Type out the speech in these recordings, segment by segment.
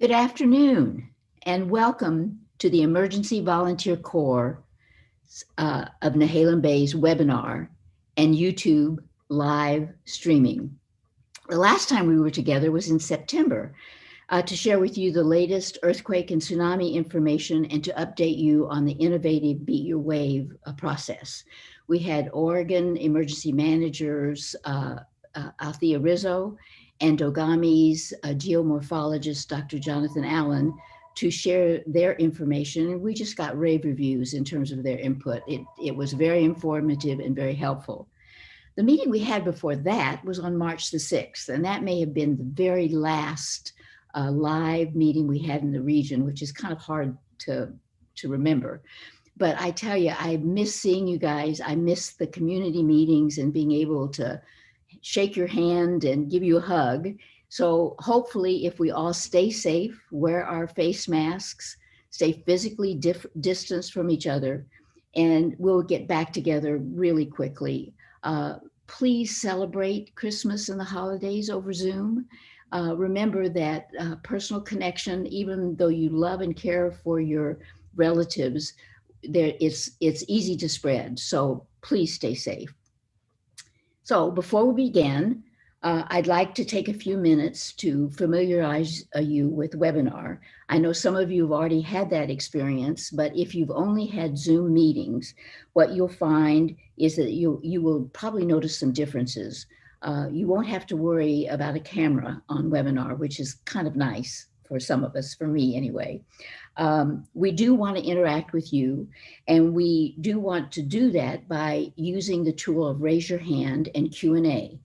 Good afternoon, and welcome to the Emergency Volunteer Corps of Nehalem Bay's webinar and YouTube live streaming. The last time we were together was in September to share with you the latest earthquake and tsunami information and to update you on the innovative Beat Your Wave process. We had Oregon emergency managers, Althea Rizzo, and Dogami's geomorphologist, Dr. Jonathan Allen, to share their information. And we just got rave reviews in terms of their input. It was very informative and very helpful. The meeting we had before that was on March the 6th, and that may have been the very last live meeting we had in the region, which is kind of hard to remember. But I tell you, I miss seeing you guys. I miss the community meetings and being able to shake your hand and give you a hug. So hopefully, if we all stay safe, wear our face masks, stay physically distanced from each other, and we'll get back together really quickly. Please celebrate Christmas and the holidays over Zoom. Remember that personal connection, even though you love and care for your relatives, it's easy to spread. So please stay safe. So before we begin, I'd like to take a few minutes to familiarize you with webinar. I know some of you have already had that experience, but if you've only had Zoom meetings, what you'll find is that you will probably notice some differences. You won't have to worry about a camera on webinar, which is kind of nice for some of us, for me anyway. We do want to interact with you, and we do want to do that by using the tool of raise your hand and Q&A.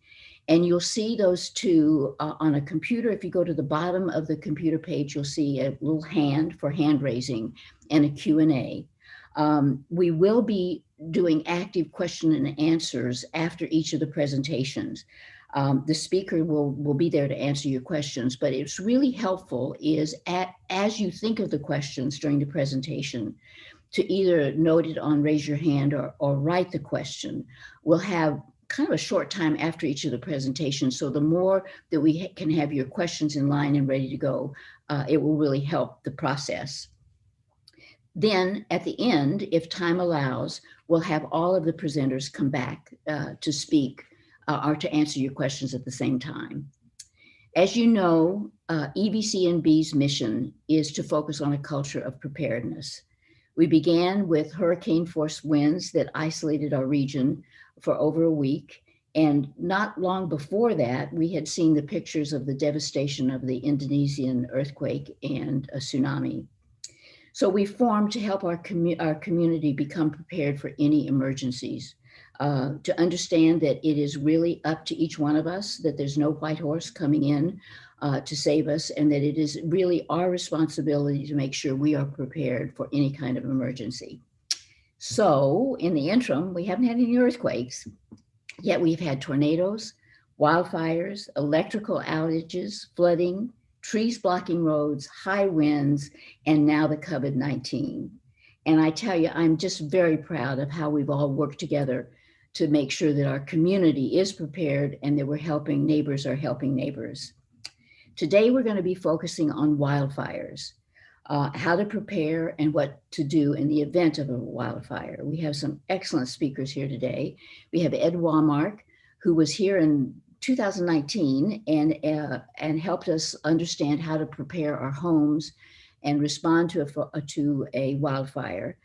And you'll see those two on a computer. If you go to the bottom of the computer page, you'll see a little hand for hand raising and a Q&A. We will be doing active question and answers after each of the presentations. The speaker will be there to answer your questions, but it's really helpful is as you think of the questions during the presentation to either note it on raise your hand or write the question. We'll have kind of a short time after each of the presentations. So the more that we can have your questions in line and ready to go, it will really help the process. Then at the end, if time allows, we'll have all of the presenters come back to speak or to answer your questions at the same time. As you know, EVCNB's mission is to focus on a culture of preparedness. We began with hurricane force winds that isolated our region for over a week. And not long before that, we had seen the pictures of the devastation of the Indonesian earthquake and a tsunami. So we formed to help our community become prepared for any emergencies, to understand that it is really up to each one of us, that there's no white horse coming in to save us, and that it is really our responsibility to make sure we are prepared for any kind of emergency. So in the interim, we haven't had any earthquakes, yet we've had tornadoes, wildfires, electrical outages, flooding, trees blocking roads, high winds, and now the COVID-19. And I tell you, I'm just very proud of how we've all worked together to make sure that our community is prepared and that we're helping neighbors are helping neighbors. Today, we're going to be focusing on wildfires, how to prepare and what to do in the event of a wildfire. We have some excellent speakers here today. We have Ed Walmark, who was here in 2019 and helped us understand how to prepare our homes and respond to a wildfire.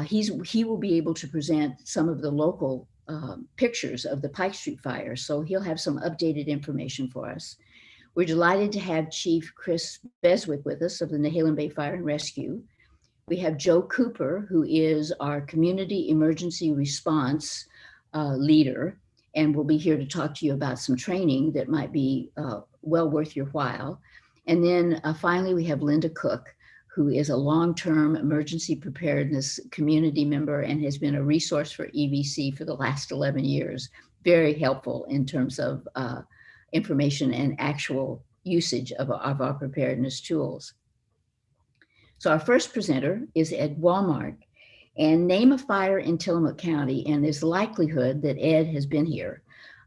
He will be able to present some of the local pictures of the Pike Street fire, so he'll have some updated information for us. We're delighted to have Chief Chris Beswick with us of the Nehalem Bay Fire and Rescue. We have Joe Cooper, who is our Community Emergency Response leader, and we'll be here to talk to you about some training that might be well worth your while. And then finally, we have Linda Cook, who is a long-term emergency preparedness community member and has been a resource for EVC for the last 11 years. Very helpful in terms of information and actual usage of our preparedness tools. So our first presenter is Ed Walmark. And name a fire in Tillamook County, and there's likelihood that Ed has been here.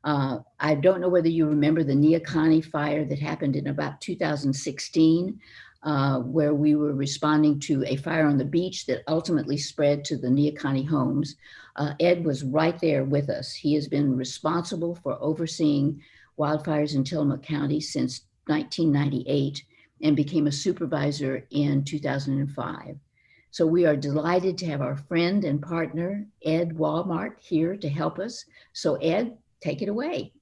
I don't know whether you remember the Neocani fire that happened in about 2016. where we were responding to a fire on the beach that ultimately spread to the Neocani homes. Ed was right there with us. He has been responsible for overseeing wildfires in Tillamook County since 1998 and became a supervisor in 2005. So we are delighted to have our friend and partner, Ed Walmart, here to help us. So Ed, take it away.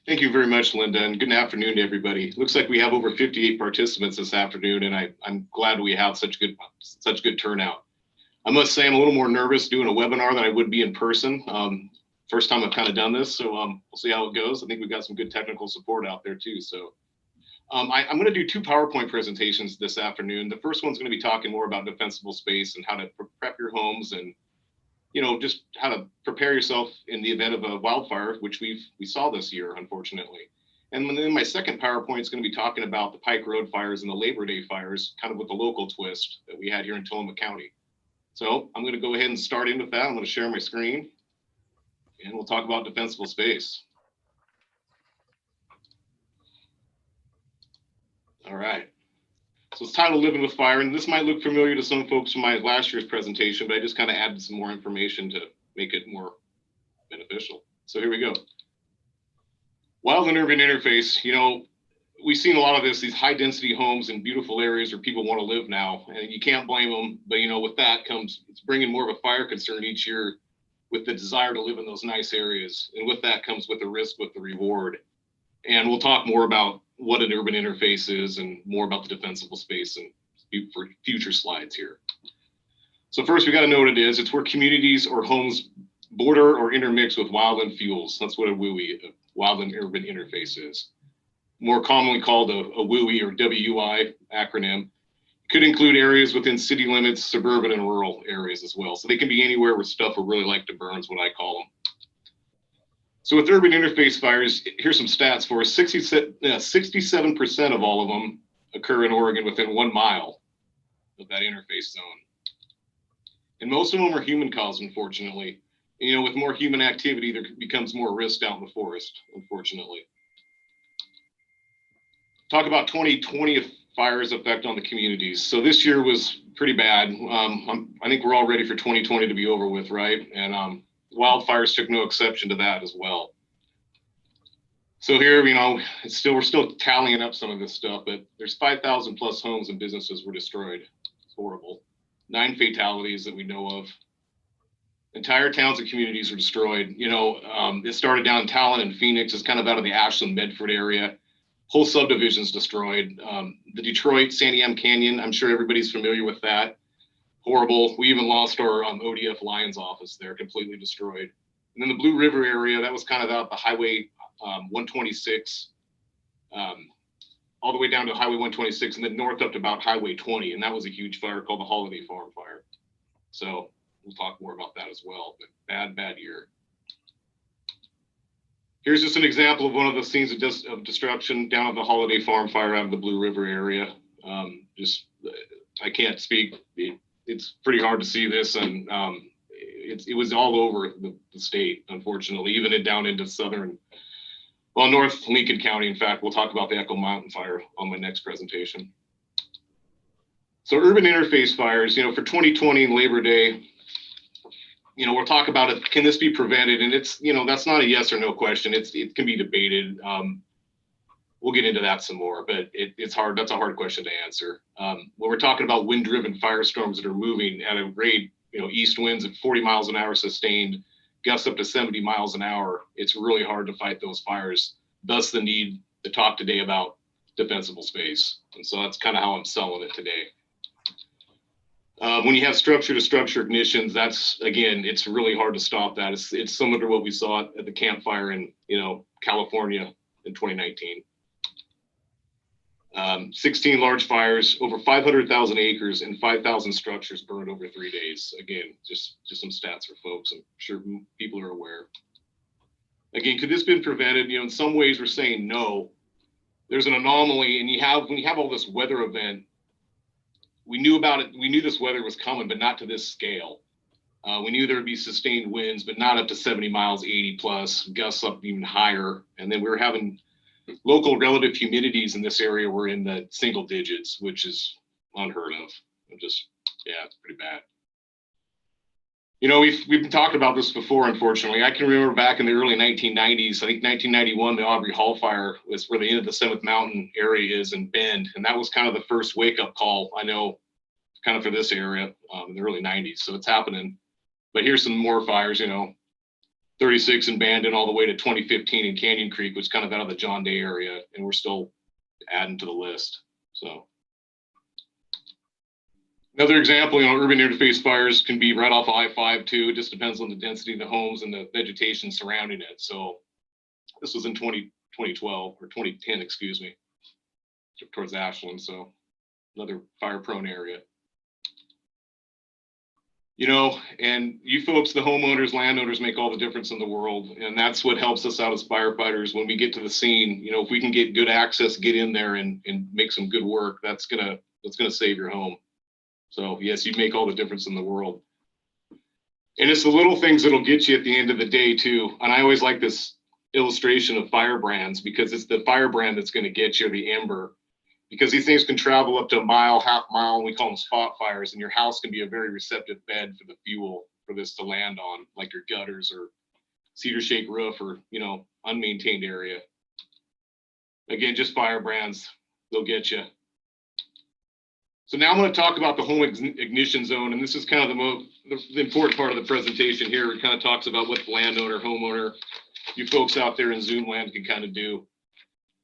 Thank you very much, Linda, and good afternoon to everybody. Looks like we have over 58 participants this afternoon, and I'm glad we have such good turnout. I must say I'm a little more nervous doing a webinar than I would be in person. First time I've kind of done this, so we'll see how it goes. I think we've got some good technical support out there too. So I'm going to do 2 PowerPoint presentations this afternoon. The first one's going to be talking more about defensible space and how to prep your homes and just how to prepare yourself in the event of a wildfire, which we saw this year, unfortunately. And then my second PowerPoint is going to be talking about the Pike Road fires and the Labor Day fires, kind of with the local twist that we had here in Tillamook County. So I'm going to go ahead and start in with that. I'm going to share my screen, and we'll talk about defensible space. All right. So it's titled Living with Fire, and this might look familiar to some folks from my last year's presentation, but I just kind of added some more information to make it more beneficial. So here we go. Wild and urban interface, we've seen a lot of this, these high density homes in beautiful areas where people want to live now, and you can't blame them, but with that comes, it's bringing more of a fire concern each year with the desire to live in those nice areas. And with that comes with the risk, with the reward. And we'll talk more about what an urban interface is and more about the defensible space and for future slides here. So first, we got to know what it is. It's where communities or homes border or intermix with wildland fuels. That's what a WUI, a wildland urban interface is. More commonly called a WUI or WUI acronym. Could include areas within city limits, suburban and rural areas as well. So they can be anywhere where stuff would really like to burn is what I call them. So with urban interface fires, here's some stats for us. 67% of all of them occur in Oregon within 1 mile of that interface zone. And most of them are human caused, unfortunately. With more human activity, there becomes more risk out in the forest, unfortunately. Talk about 2020 fires effect on the communities. So this year was pretty bad. I think we're all ready for 2020 to be over with, right? And wildfires took no exception to that as well. So here, we're still tallying up some of this stuff, but there's 5,000 plus homes and businesses were destroyed. It's horrible. 9 fatalities that we know of. Entire towns and communities were destroyed. It started down in Talon and Phoenix. It's kind of out of the Ashland, Medford area. Whole subdivisions destroyed. The Detroit Santiam Canyon, I'm sure everybody's familiar with that. Horrible. We even lost our ODF Lions office there, completely destroyed. And then the Blue River area, that was kind of out the Highway 126, all the way down to Highway 126, and then north up to about Highway 20. And that was a huge fire called the Holiday Farm Fire. So we'll talk more about that as well, but bad year. Here's just an example of one of the scenes of destruction down at the Holiday Farm Fire out of the Blue River area. I can't speak. It's pretty hard to see this, and it was all over the state, unfortunately, even down into North Lincoln County. In fact, we'll talk about the Echo Mountain Fire on my next presentation. So urban interface fires, for 2020 and Labor Day, we'll talk about it. Can this be prevented? And it's, that's not a yes or no question. It can be debated. We'll get into that some more, but it's hard. That's a hard question to answer. When we're talking about wind-driven firestorms that are moving at a rate, east winds at 40 miles an hour sustained, gusts up to 70 miles an hour, it's really hard to fight those fires. Thus the need to talk today about defensible space. And so that's kind of how I'm selling it today. When you have structure to structure ignitions, that's, again, it's really hard to stop that. It's similar to what we saw at the campfire in, California in 2019. 16 large fires, over 500,000 acres and 5,000 structures burned over 3 days. Again, just some stats for folks. I'm sure people are aware. Again, could this been prevented? In some ways we're saying no. There's an anomaly, and when you have all this weather event, we knew about it. We knew this weather was coming, but not to this scale. We knew there would be sustained winds, but not up to 70 miles, 80 plus, gusts up even higher. And then we were having local relative humidities in this area were in the single digits, which is unheard of. Yeah, it's pretty bad. You know, we've been talking about this before, unfortunately. I can remember back in the early 1990s, I think 1991, the Aubrey Hall fire was where the end of the 7th Mountain area is in Bend. And that was kind of the first wake-up call, I know, kind of for this area in the early 90s. So it's happening. But here's some more fires, you know, 36 in Bandon all the way to 2015 in Canyon Creek, which is kind of out of the John Day area. And we're still adding to the list. So another example, you know, urban interface fires can be right off I-5 too. It just depends on the density of the homes and the vegetation surrounding it. So this was in 2012 or 2010, excuse me, towards Ashland. So another fire prone area. You know, and you folks, the homeowners, landowners make all the difference in the world. And that's what helps us out as firefighters when we get to the scene. You know, if we can get good access, get in there and make some good work, that's gonna save your home. So yes, you make all the difference in the world. And it's the little things that'll get you at the end of the day too. And I always like this illustration of firebrands because it's the firebrand that's going to get you, the ember, because these things can travel up to a mile, half mile, and we call them spot fires. And your house can be a very receptive bed for the fuel for this to land on, like your gutters or cedar shake roof or, you know, unmaintained area. Again, just firebrands, they'll get you. So now I'm going to talk about the home ignition zone, and this is kind of the important part of the presentation here. It kind of talks about what the landowner, homeowner, you folks out there in Zoom land can kind of do.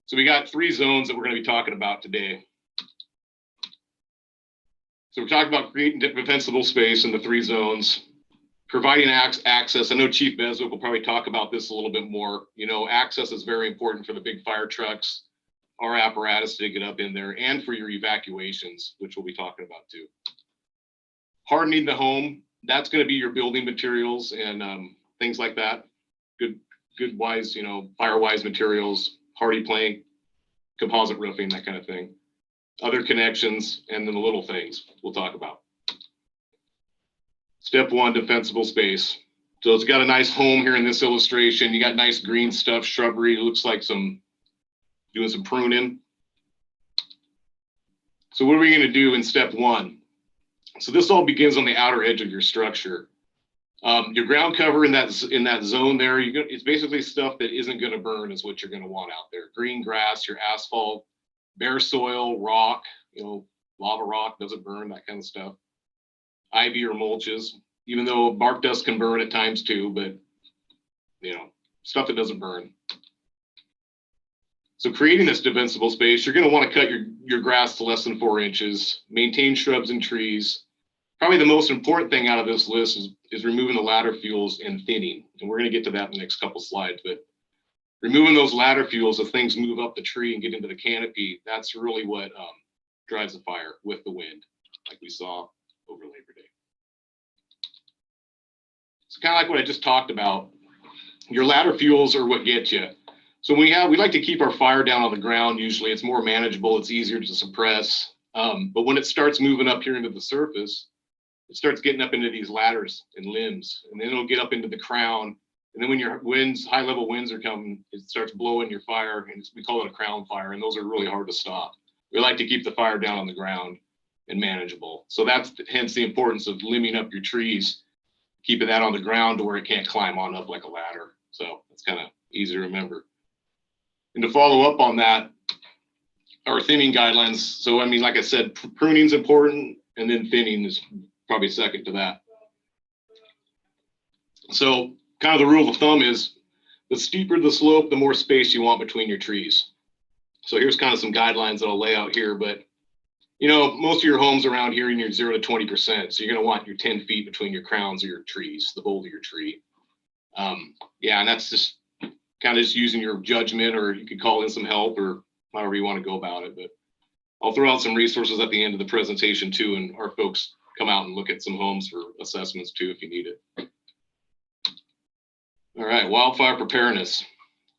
So we got 3 zones that we're going to be talking about today. So we're talking about creating defensible space in the 3 zones, providing access. I know Chief Beswick will probably talk about this a little bit more. You know, access is very important for the big fire trucks, our apparatus to get up in there, and for your evacuations, which we'll be talking about too. Hardening the home, that's going to be your building materials and things like that. Good wise, you know, fire-wise materials, hardy plank, composite roofing, that kind of thing. Other connections, and then the little things we'll talk about. Step 1, defensible space. So it's got a nice home here in this illustration. You got nice green stuff, shrubbery. It looks like doing some pruning. So what are we going to do in step 1? So this all begins on the outer edge of your structure. Your ground cover in that zone there, it's basically stuff that isn't going to burn is what you're going to want out there. Green grass, your asphalt, bare soil, rock, you know, lava rock doesn't burn, that kind of stuff. Ivy or mulches, even though bark dust can burn at times too, but you know, stuff that doesn't burn. So creating this defensible space, you're going to want to cut your grass to less than 4 inches, maintain shrubs and trees. Probably the most important thing out of this list is removing the ladder fuels and thinning. And we're going to get to that in the next couple slides, but removing those ladder fuels as things move up the tree and get into the canopy, that's really what drives the fire with the wind, like we saw over Labor Day. So kind of like what I just talked about, your ladder fuels are what get you. So we like to keep our fire down on the ground. Usually it's more manageable, it's easier to suppress. But when it starts moving up here into the surface, it starts getting up into these ladders and limbs, and then it'll get up into the crown. And then when your high level winds are coming, it starts blowing your fire, and we call it a crown fire, and those are really hard to stop. We like to keep the fire down on the ground and manageable. So that's hence the importance of limbing up your trees, keeping that on the ground to where it can't climb on up like a ladder. So that's kind of easy to remember. And to follow up on that, our thinning guidelines. So, I mean, like I said, pruning is important, and then thinning is probably second to that. So kind of the rule of thumb is the steeper the slope, the more space you want between your trees. So here's kind of some guidelines that I'll lay out here, but you know, most of your homes around here in your 0 to 20%. So you're going to want your 10 feet between your crowns of your trees, the bole of your tree. Yeah, and that's just kind of just using your judgment, or you could call in some help or however you want to go about it. But I'll throw out some resources at the end of the presentation too, and our folks come out and look at some homes for assessments too if you need it. All right, wildfire preparedness.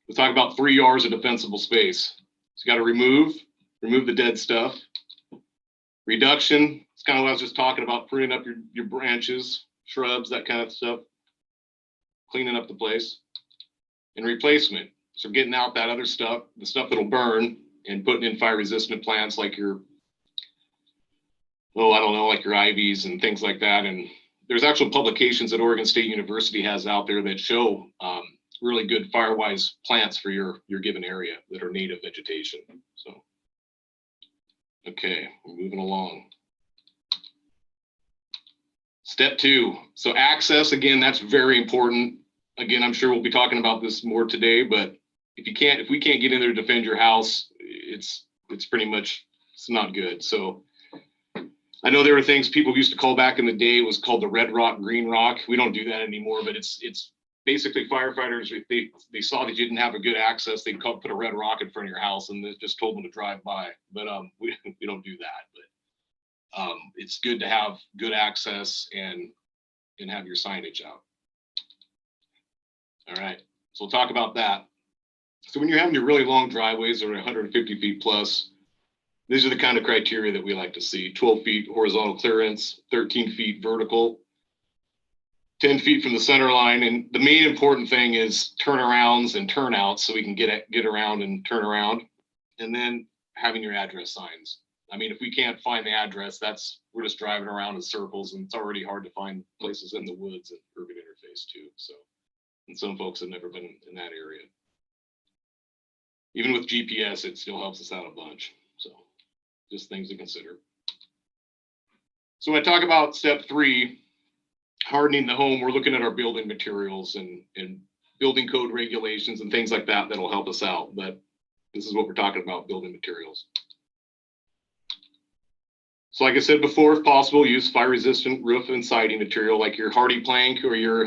We'll talk about 3 yards of defensible space. So you got to remove the dead stuff. Reduction, it's kind of what I was just talking about, pruning up your branches, shrubs, that kind of stuff, cleaning up the place. And replacement. So getting out that other stuff, the stuff that'll burn, and putting in fire resistant plants like your, I don't know, like your ivies and things like that. And there's actual publications that Oregon State University has out there that show really good fire-wise plants for your given area that are native vegetation. So, okay, we're moving along. Step 2. So access, again, that's very important. Again, I'm sure we'll be talking about this more today, but if we can't get in there to defend your house, it's pretty much, it's not good. So I know there were things people used to call back in the day, it was called the red rock, green rock. We don't do that anymore, but it's basically firefighters, if they saw that you didn't have a good access, they'd put a red rock in front of your house and they just told them to drive by. But we don't do that. But it's good to have good access and have your signage out. All right, so we'll talk about that. So when you're having your really long driveways or 150 feet plus, these are the kind of criteria that we like to see: 12 feet horizontal clearance, 13 feet vertical, 10 feet from the center line. And the main important thing is turnarounds and turnouts, so we can get around and turn around. And then having your address signs. I mean, if we can't find the address, we're just driving around in circles, and it's already hard to find places in the woods and urban interface too. So, and some folks have never been in that area. Even with GPS, it still helps us out a bunch. So just things to consider. So when I talk about step 3, hardening the home, we're looking at our building materials and building code regulations and things like that that'll help us out. But this is what we're talking about, building materials. So like I said before, if possible, use fire resistant roof and siding material like your hardy plank or your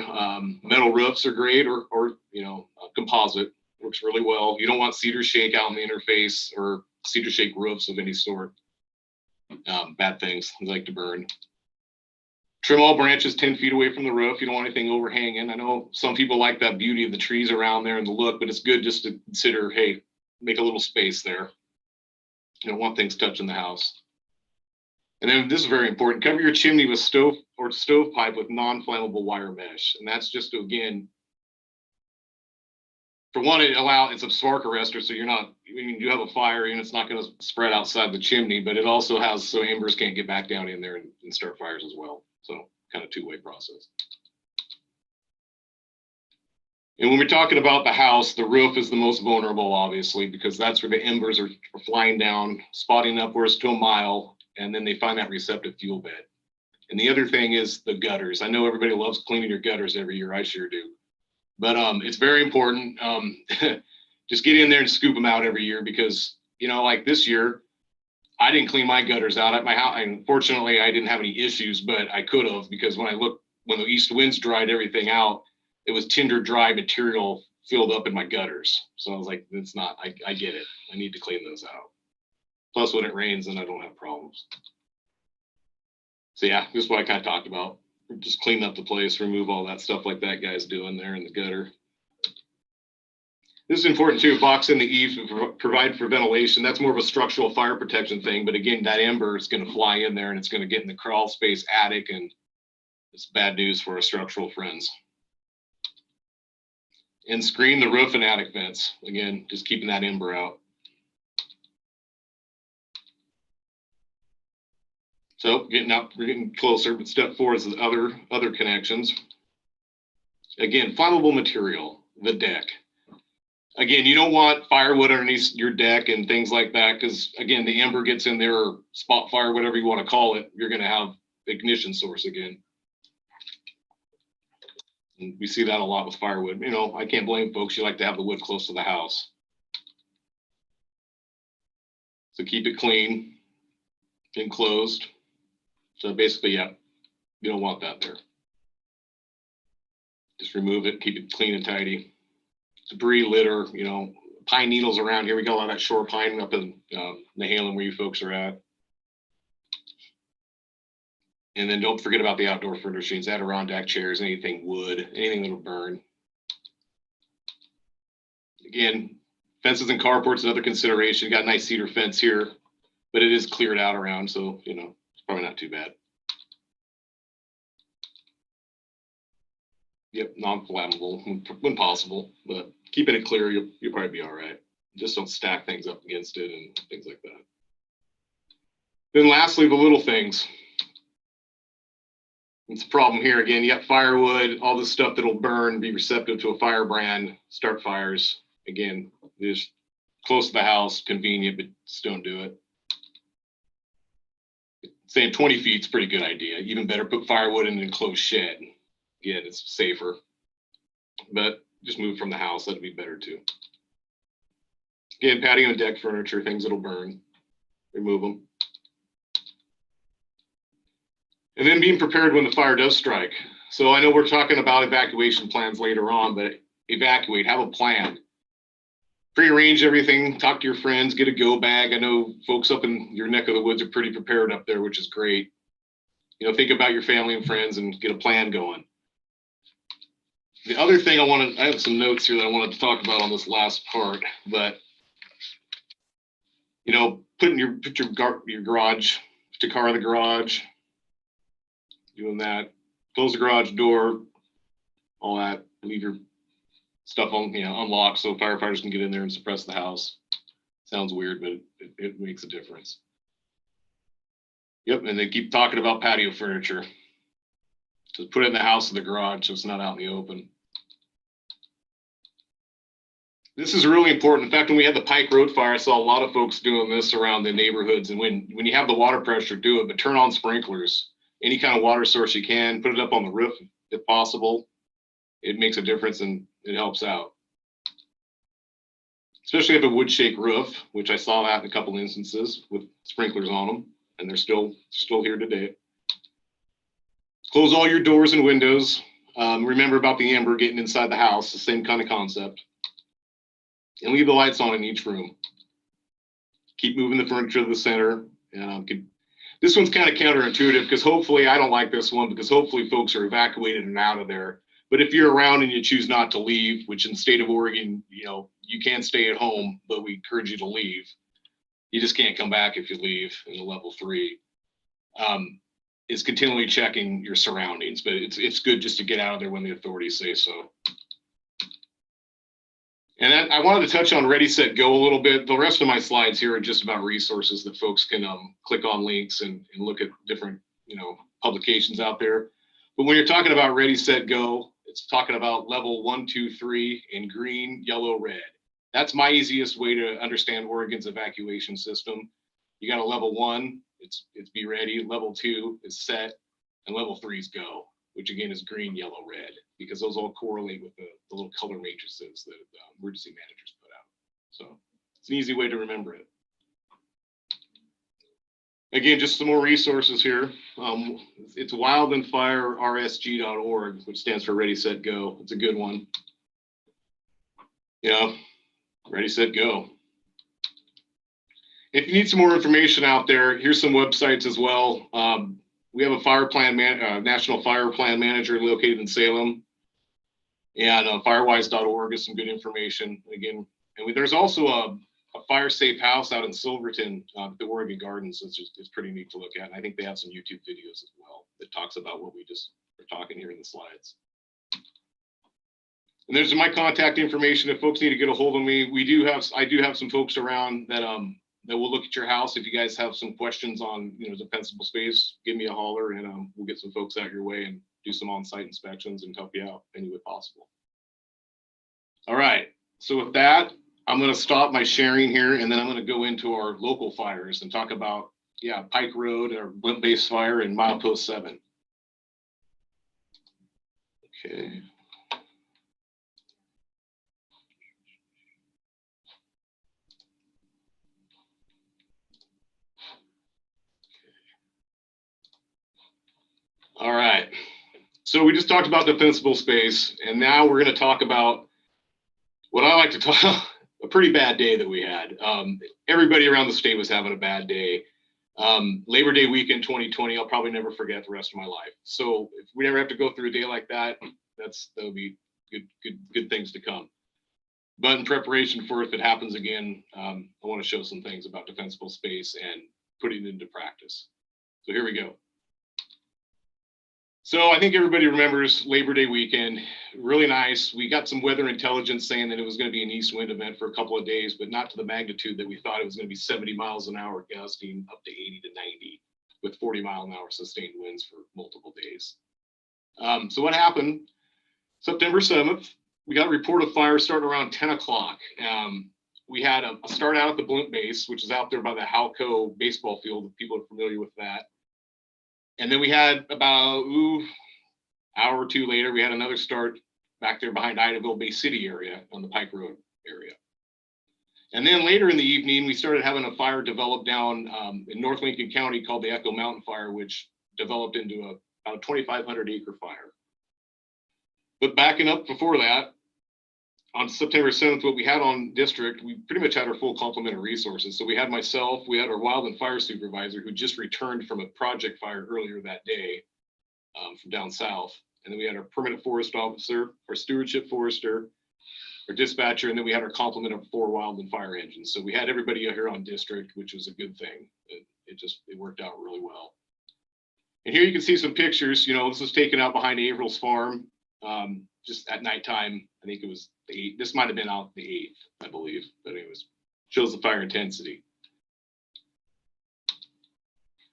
metal roofs are great, or composite works really well. You don't want cedar shake out in the interface or cedar shake roofs of any sort. Bad things, they like to burn. Trim all branches 10 feet away from the roof. You don't want anything overhanging. I know some people like that beauty of the trees around there and the look, but it's good just to consider, hey, make a little space there. You don't want things touching the house. And then this is very important: cover your chimney with stovepipe with non-flammable wire mesh. And that's just to, again, for one, it's a spark arrestor, so you're not, when you have a fire, and it's not going to spread outside the chimney, but it also has so embers can't get back down in there and start fires as well. So kind of two-way process. And when we're talking about the house, the roof is the most vulnerable, obviously, because that's where the embers are flying down, spotting upwards to a mile, and then they find that receptive fuel bed. And the other thing is the gutters. I know everybody loves cleaning your gutters every year. I sure do. But it's very important. Just get in there and scoop them out every year, because, like this year, I didn't clean my gutters out at my house. And fortunately, I didn't have any issues, but I could have, because when the east winds dried everything out, it was tinder dry material filled up in my gutters. So I was like, it's not, I get it. I need to clean those out. Plus, when it rains, then I don't have problems. So yeah, this is what I kind of talked about. Just clean up the place, remove all that stuff like that guy's doing there in the gutter. This is important too: box in the eaves to provide for ventilation. That's more of a structural fire protection thing. But again, that ember is going to fly in there and it's going to get in the crawl space attic, and it's bad news for our structural friends. And screen the roof and attic vents. Again, just keeping that ember out. So we're getting closer, but step 4 is the other connections. Again, flammable material, the deck. Again, you don't want firewood underneath your deck and things like that, because again, the ember gets in there, or spot fire, whatever you want to call it, you're going to have ignition source again. And we see that a lot with firewood. I can't blame folks. You like to have the wood close to the house. So keep it clean, enclosed. So basically, yeah, you don't want that there. Just remove it, keep it clean and tidy. Debris, litter, pine needles around here. We got a lot of that shore pine up in Nehalem, where you folks are at. And then don't forget about the outdoor furnishings, Adirondack chairs, anything wood, anything that'll burn. Again, fences and carports, another consideration. Got a nice cedar fence here, but it is cleared out around, so it's probably not too bad. Yep, non-flammable when possible, but keeping it clear, you'll probably be all right. Just don't stack things up against it and things like that. Then lastly, the little things. It's a problem here. Again, you got firewood, all this stuff that'll burn, be receptive to a firebrand, start fires. Again, just close to the house, convenient, but just don't do it. Saying 20 feet is a pretty good idea. Even better, put firewood in an enclosed shed. Again, it's safer. But just move from the house, that'd be better too. Again, patio and deck furniture, things that'll burn, remove them. And then being prepared when the fire does strike. So I know we're talking about evacuation plans later on, but evacuate, have a plan. Prearrange everything, talk to your friends, get a go bag. I know folks up in your neck of the woods are pretty prepared up there, which is great. You know, think about your family and friends and get a plan going. The other thing I have some notes here that I wanted to talk about on this last part, but you know, put your garage, put your car in the garage, doing that, close the garage door, all that, leave your stuff on, you know, unlocked so firefighters can get in there and suppress the house. Sounds weird, but it makes a difference. Yep, and they keep talking about patio furniture. So put it in the house or the garage so it's not out in the open. This is really important. In fact, when we had the Pike Road fire, I saw a lot of folks doing this around the neighborhoods. And when you have the water pressure, do it, but turn on sprinklers. Any kind of water source you can, put it up on the roof if possible. It makes a difference and it helps out. Especially if a wood shake roof, which I saw that in a couple instances with sprinklers on them, and they're still here today. Close all your doors and windows. Remember about the amber getting inside the house, the same kind of concept. And leave the lights on in each room. Keep moving the furniture to the center. This one's kind of counterintuitive because hopefully, I don't like this one because hopefully folks are evacuated and out of there. But if you're around and you choose not to leave, which in the state of Oregon, you know, you can stay at home, but we encourage you to leave. You just can't come back if you leave in the level 3. Is continually checking your surroundings, but it's good just to get out of there when the authorities say so. And I wanted to touch on Ready, Set, Go a little bit. The rest of my slides here are just about resources that folks can click on links and look at different, you know, publications out there. But when you're talking about Ready, Set, Go, it's talking about level 1, 2, 3 in green, yellow, red. That's my easiest way to understand Oregon's evacuation system. You got a level 1, it's be ready. Level 2 is set, and level 3 is go, which again is green, yellow, red, because those all correlate with the little color matrices that emergency managers put out. So it's an easy way to remember it. Again, just some more resources here. It's wildlandfirersg.org, which stands for Ready, Set, Go. It's a good one. Yeah, Ready, Set, Go. If you need some more information out there, here's some websites as well. We have a fire plan national fire plan manager located in Salem, and firewise.org is some good information. Again, and there's also a fire safe house out in Silverton, the Oregon Gardens. It's pretty neat to look at. And I think they have some YouTube videos as well that talks about what we just are talking here in the slides. And there's my contact information if folks need to get a hold of me. I do have some folks around that will look at your house. If you guys have some questions on, you know, defensible space, give me a holler and we'll get some folks out your way and do some on-site inspections and help you out any way possible. All right, so with that, I'm going to stop my sharing here and then I'm going to go into our local fires and talk about, yeah, Pike Road, our blimp-based fire, and Milepost 7. Okay. All right, so we just talked about defensible space, and now we're going to talk about what I like to talk, a pretty bad day that we had. Everybody around the state was having a bad day. Labor Day weekend 2020, I'll probably never forget the rest of my life. So if we never have to go through a day like that, that'll be good things to come. But in preparation for if it happens again, I want to show some things about defensible space and putting it into practice. So here we go. So I think everybody remembers Labor Day weekend, really nice. We got some weather intelligence saying that it was going to be an east wind event for a couple of days, but not to the magnitude that we thought. It was going to be 70 miles an hour gusting up to 80 to 90 with 40-mile-an-hour sustained winds for multiple days. So what happened? September 7th, we got a report of fire starting around 10 o'clock. We had a start out at the blimp base, which is out there by the Halco baseball field, if people are familiar with that. And then we had about hour or two later, we had another start back there behind Idaville Bay City area on the Pike Road area. And then later in the evening, we started having a fire develop down in North Lincoln County called the Echo Mountain Fire, which developed into about a 2,500 acre fire. But backing up before that, on September 7th, what we had on district, we pretty much had our full complement of resources. So we had myself, we had our Wildland fire supervisor who just returned from a project fire earlier that day from down south. And then we had our permanent forest officer, our stewardship forester, our dispatcher, and then we had our complement of 4 Wildland fire engines. So we had everybody here on district, which was a good thing. It worked out really well. And here you can see some pictures. You know, this was taken out behind Averill's farm. Just at nighttime. I think it was the 8th. This might have been out the 8th, I believe, but it shows the fire intensity.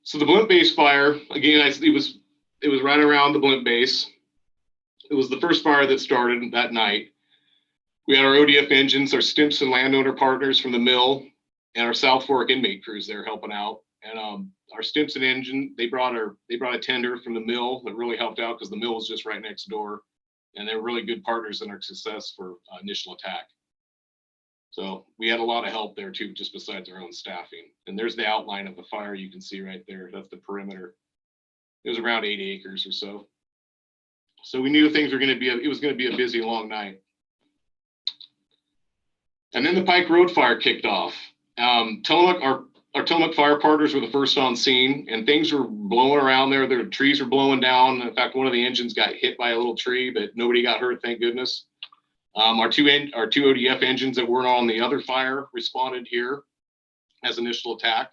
So the blimp base fire, again, it was right around the blimp base. It was the first fire that started that night. We had our ODF engines, our Stimson landowner partners from the mill, and our South Fork inmate crews there helping out. And our Stimson engine, they brought a tender from the mill that really helped out because the mill was just right next door. And they're really good partners in our success for initial attack. So we had a lot of help there too, just besides our own staffing. And there's the outline of the fire you can see right there. That's the perimeter. It was around 8 acres or so. So we knew things were going to be, it was going to be a busy, long night. And then the Pike Road fire kicked off. Our Tillamook fire partners were the first on scene, and things were blowing around there. The trees were blowing down. In fact, one of the engines got hit by a little tree, but nobody got hurt, thank goodness. Our two ODF engines that weren't on the other fire responded here as initial attack.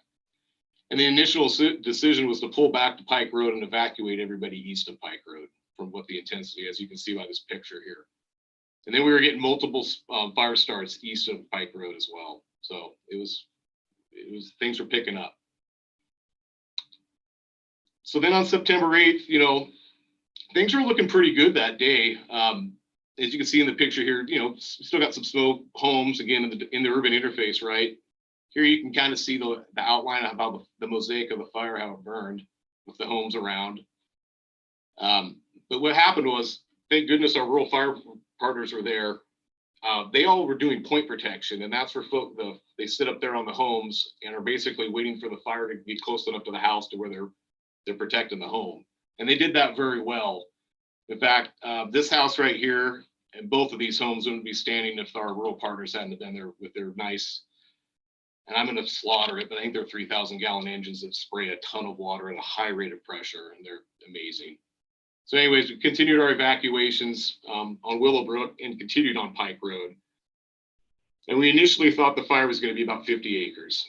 And the initial decision was to pull back to Pike Road and evacuate everybody east of Pike Road from what the intensity, as you can see by this picture here. And then we were getting multiple fire starts east of Pike Road as well. So things were picking up. So then on September 8th, you know, things were looking pretty good that day. As you can see in the picture here, you know, still got some smoke, homes, again, in the urban interface, right? Here you can kind of see the outline of how the mosaic of the fire, how it burned with the homes around. But what happened was, thank goodness our rural fire partners were there. They all were doing point protection, and that's where they sit up there on the homes and are basically waiting for the fire to be close enough to the house to where they're protecting the home. And they did that very well. In fact, this house right here and both of these homes wouldn't be standing if our rural partners hadn't been there with their nice, and I'm going to slaughter it, but I think they're 3,000-gallon engines that spray a ton of water at a high rate of pressure, and they're amazing. So anyways, we continued our evacuations on Willowbrook and continued on Pike Road. And we initially thought the fire was going to be about 50 acres.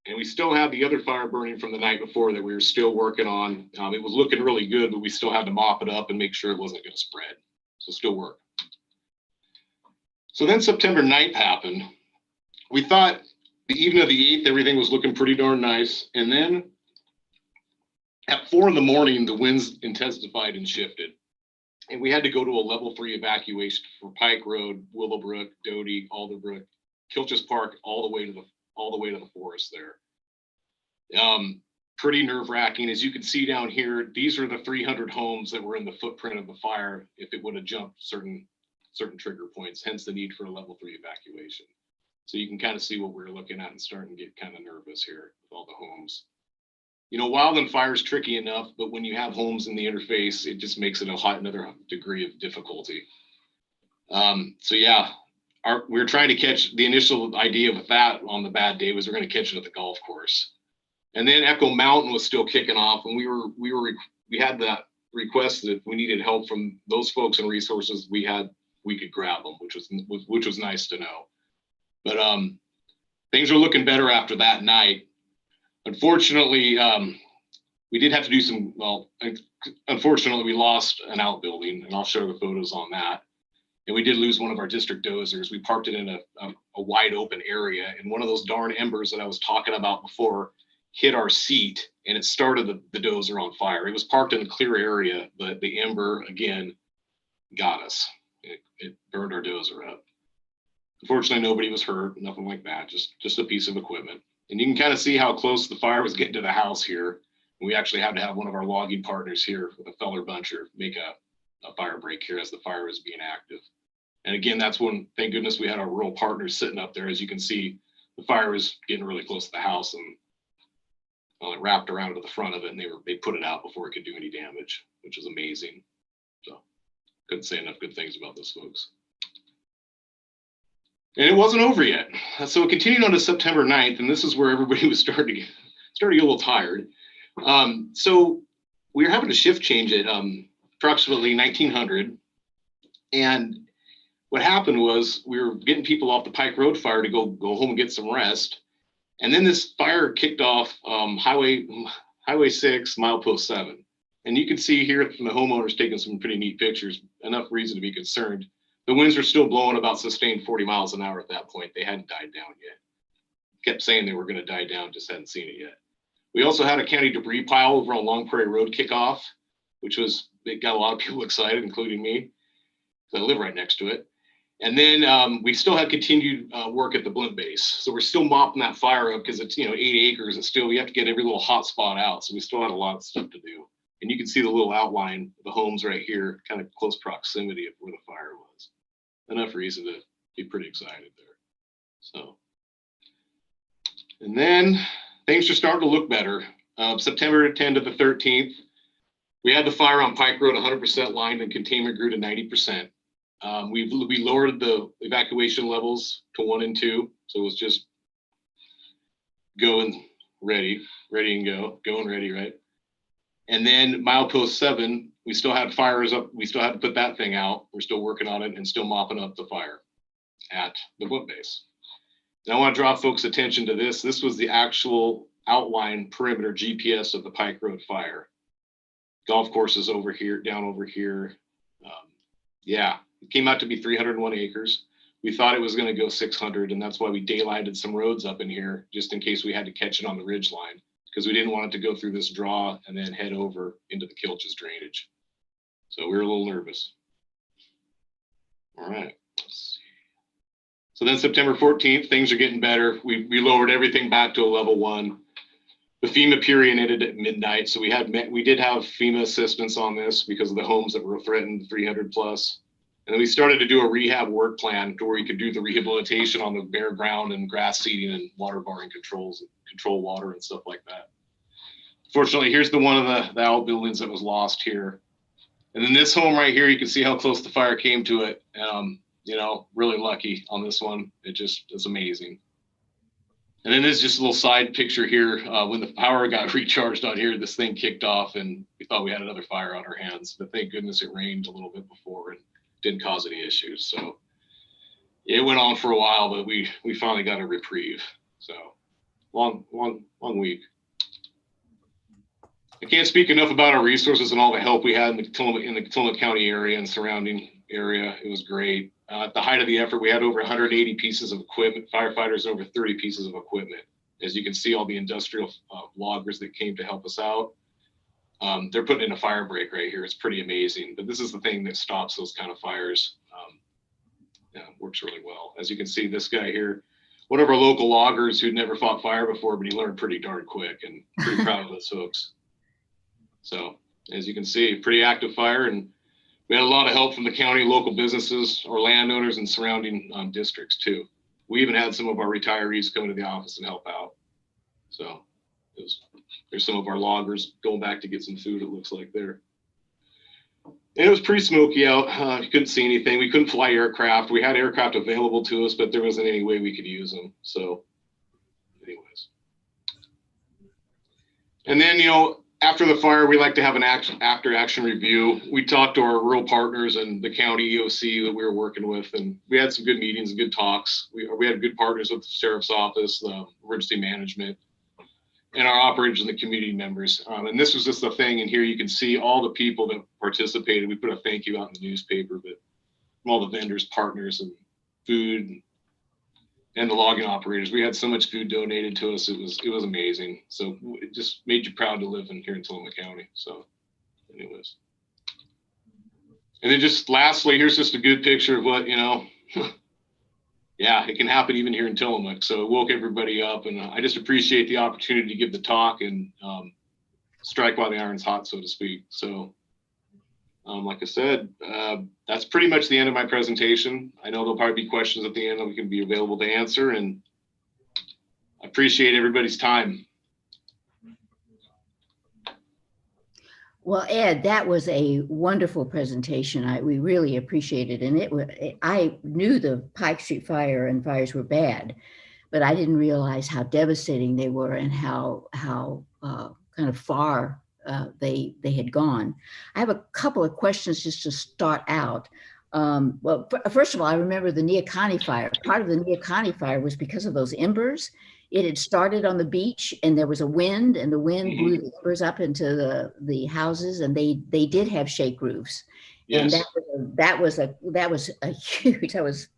And we still had the other fire burning from the night before that we were still working on. It was looking really good, but we still had to mop it up and make sure it wasn't going to spread. So still work. So then September 9th happened. We thought the evening of the 8th, everything was looking pretty darn nice. And then at 4 in the morning, the winds intensified and shifted. And we had to go to a level 3 evacuation for Pike Road, Willowbrook, Doty, Alderbrook, Kilchis Park, all the way to the forest there. Pretty nerve-wracking. As you can see down here, these are the 300 homes that were in the footprint of the fire if it would have jumped certain trigger points, hence the need for a level 3 evacuation. So you can kind of see what we're looking at and starting to get kind of nervous here with all the homes. You know, wildland fire is tricky enough, but when you have homes in the interface, it just makes it another degree of difficulty. So yeah, we were trying to catch, the initial idea with that on the bad day was we're going to catch it at the golf course. And then Echo Mountain was still kicking off, and we had that request that if we needed help from those folks and resources we could grab them, which was nice to know. But things were looking better after that night. Unfortunately, we did have to do some, well, unfortunately, we lost an outbuilding, and I'll show the photos on that. And we did lose one of our district dozers. We parked it in a wide open area, and one of those darn embers that I was talking about before hit our seat, and it started the dozer on fire. It was parked in a clear area, but the ember, again, got us. It burned our dozer up. Unfortunately, nobody was hurt, nothing like that, just a piece of equipment. And you can kind of see how close the fire was getting to the house here. We actually had to have one of our logging partners here with a feller buncher make a fire break here as the fire was being active. And again, that's when, thank goodness, we had our rural partners sitting up there. As you can see, the fire was getting really close to the house, and well, it wrapped around to the front of it, and they put it out before it could do any damage, which was amazing. So couldn't say enough good things about those folks. And it wasn't over yet. So it continued on to September 9th, and this is where everybody was starting to get a little tired. So we were having a shift change at approximately 1900. And what happened was we were getting people off the Pike Road fire to go home and get some rest. And then this fire kicked off Highway 6, milepost 7. And you can see here from the homeowners taking some pretty neat pictures, enough reason to be concerned. The winds were still blowing about sustained 40 miles an hour at that point. They hadn't died down yet. Kept saying they were going to die down, just hadn't seen it yet. We also had a county debris pile over on Long Prairie Road kickoff, it got a lot of people excited, including me, because I live right next to it. And then we still had continued work at the blimp base. So we're still mopping that fire up because it's 8 acres. It's still, we have to get every little hot spot out. So we still had a lot of stuff to do. And you can see the little outline of the homes right here, kind of close proximity of where the fire was. Enough reason to be pretty excited there. So, and then things are starting to look better. September 10th to the 13th, we had the fire on Pike Road 100% lined, and containment grew to 90%. We lowered the evacuation levels to 1 and 2, so it was just going ready and going ready, right? And then milepost 7, we still had fires up. We still had to put that thing out. We're still working on it and still mopping up the fire at the blimp base. And I want to draw folks' attention to this. This was the actual outline perimeter GPS of the Pike Road fire. Golf courses over here, down over here. Yeah, it came out to be 301 acres. We thought it was going to go 600, and that's why we daylighted some roads up in here, just in case we had to catch it on the ridge line, because we didn't want it to go through this draw and then head over into the Kilch's drainage. So we were a little nervous. All right, let's see. So then September 14th, things are getting better. We lowered everything back to a level 1. The FEMA period ended at midnight, so we did have FEMA assistance on this because of the homes that were threatened, 300 plus. And then we started to do a rehab work plan to where you could do the rehabilitation on the bare ground and grass seeding and water barring controls, control water and stuff like that. Fortunately, here's one of the outbuildings that was lost here. And then this home right here, you can see how close the fire came to it. Really lucky on this one. It's amazing. And then there's just a little side picture here. When the power got recharged on here, this thing kicked off and we thought we had another fire on our hands. But thank goodness it rained a little bit before and didn't cause any issues. So it went on for a while, but we finally got a reprieve. So long week. I can't speak enough about our resources and all the help we had in the Tillamook County area and surrounding area. It was great. At the height of the effort, we had over 180 pieces of equipment, firefighters, over 30 pieces of equipment. As you can see, all the industrial loggers that came to help us out. They're putting in a fire break right here. It's pretty amazing, but this is the thing that stops those kind of fires. Works really well. As you can see, this guy here, one of our local loggers who'd never fought fire before, but he learned pretty darn quick, and pretty proud of those folks. So as you can see, pretty active fire, and we had a lot of help from the county, local businesses, our landowners, and surrounding districts too. We even had some of our retirees come into the office and help out. So there's some of our loggers going back to get some food, it looks like there. And it was pretty smoky out. You couldn't see anything. We couldn't fly aircraft. We had aircraft available to us, but there wasn't any way we could use them. So anyways. And then, after the fire, we like to have an after action review. We talked to our rural partners and the county EOC that we were working with, and we had some good meetings and good talks. We had good partners with the sheriff's office, the emergency management. and our operators and the community members. And this was just a thing. And here you can see all the people that participated. We put a thank you out in the newspaper, but from all the vendors, partners, and food, and the logging operators. We had so much food donated to us. It was amazing. So it just made you proud to live in here in Tillamook County. So anyways. And then just lastly, here's just a good picture of what, yeah, it can happen even here in Tillamook. So it woke everybody up, and I just appreciate the opportunity to give the talk and strike while the iron's hot, so to speak. So like I said, that's pretty much the end of my presentation. I know there'll probably be questions at the end that we can be available to answer, and I appreciate everybody's time. Well, Ed, that was a wonderful presentation. We really appreciate it. And I knew the Pike Street fire and fires were bad, but I didn't realize how devastating they were and how kind of far they had gone. I have a couple of questions just to start out. Well, first of all, I remember the Neocani fire. Part of the Neocani fire was because of those embers. It had started on the beach, and there was a wind, and the wind blew the embers up into the houses, and they did have shake roofs. Yes. And that was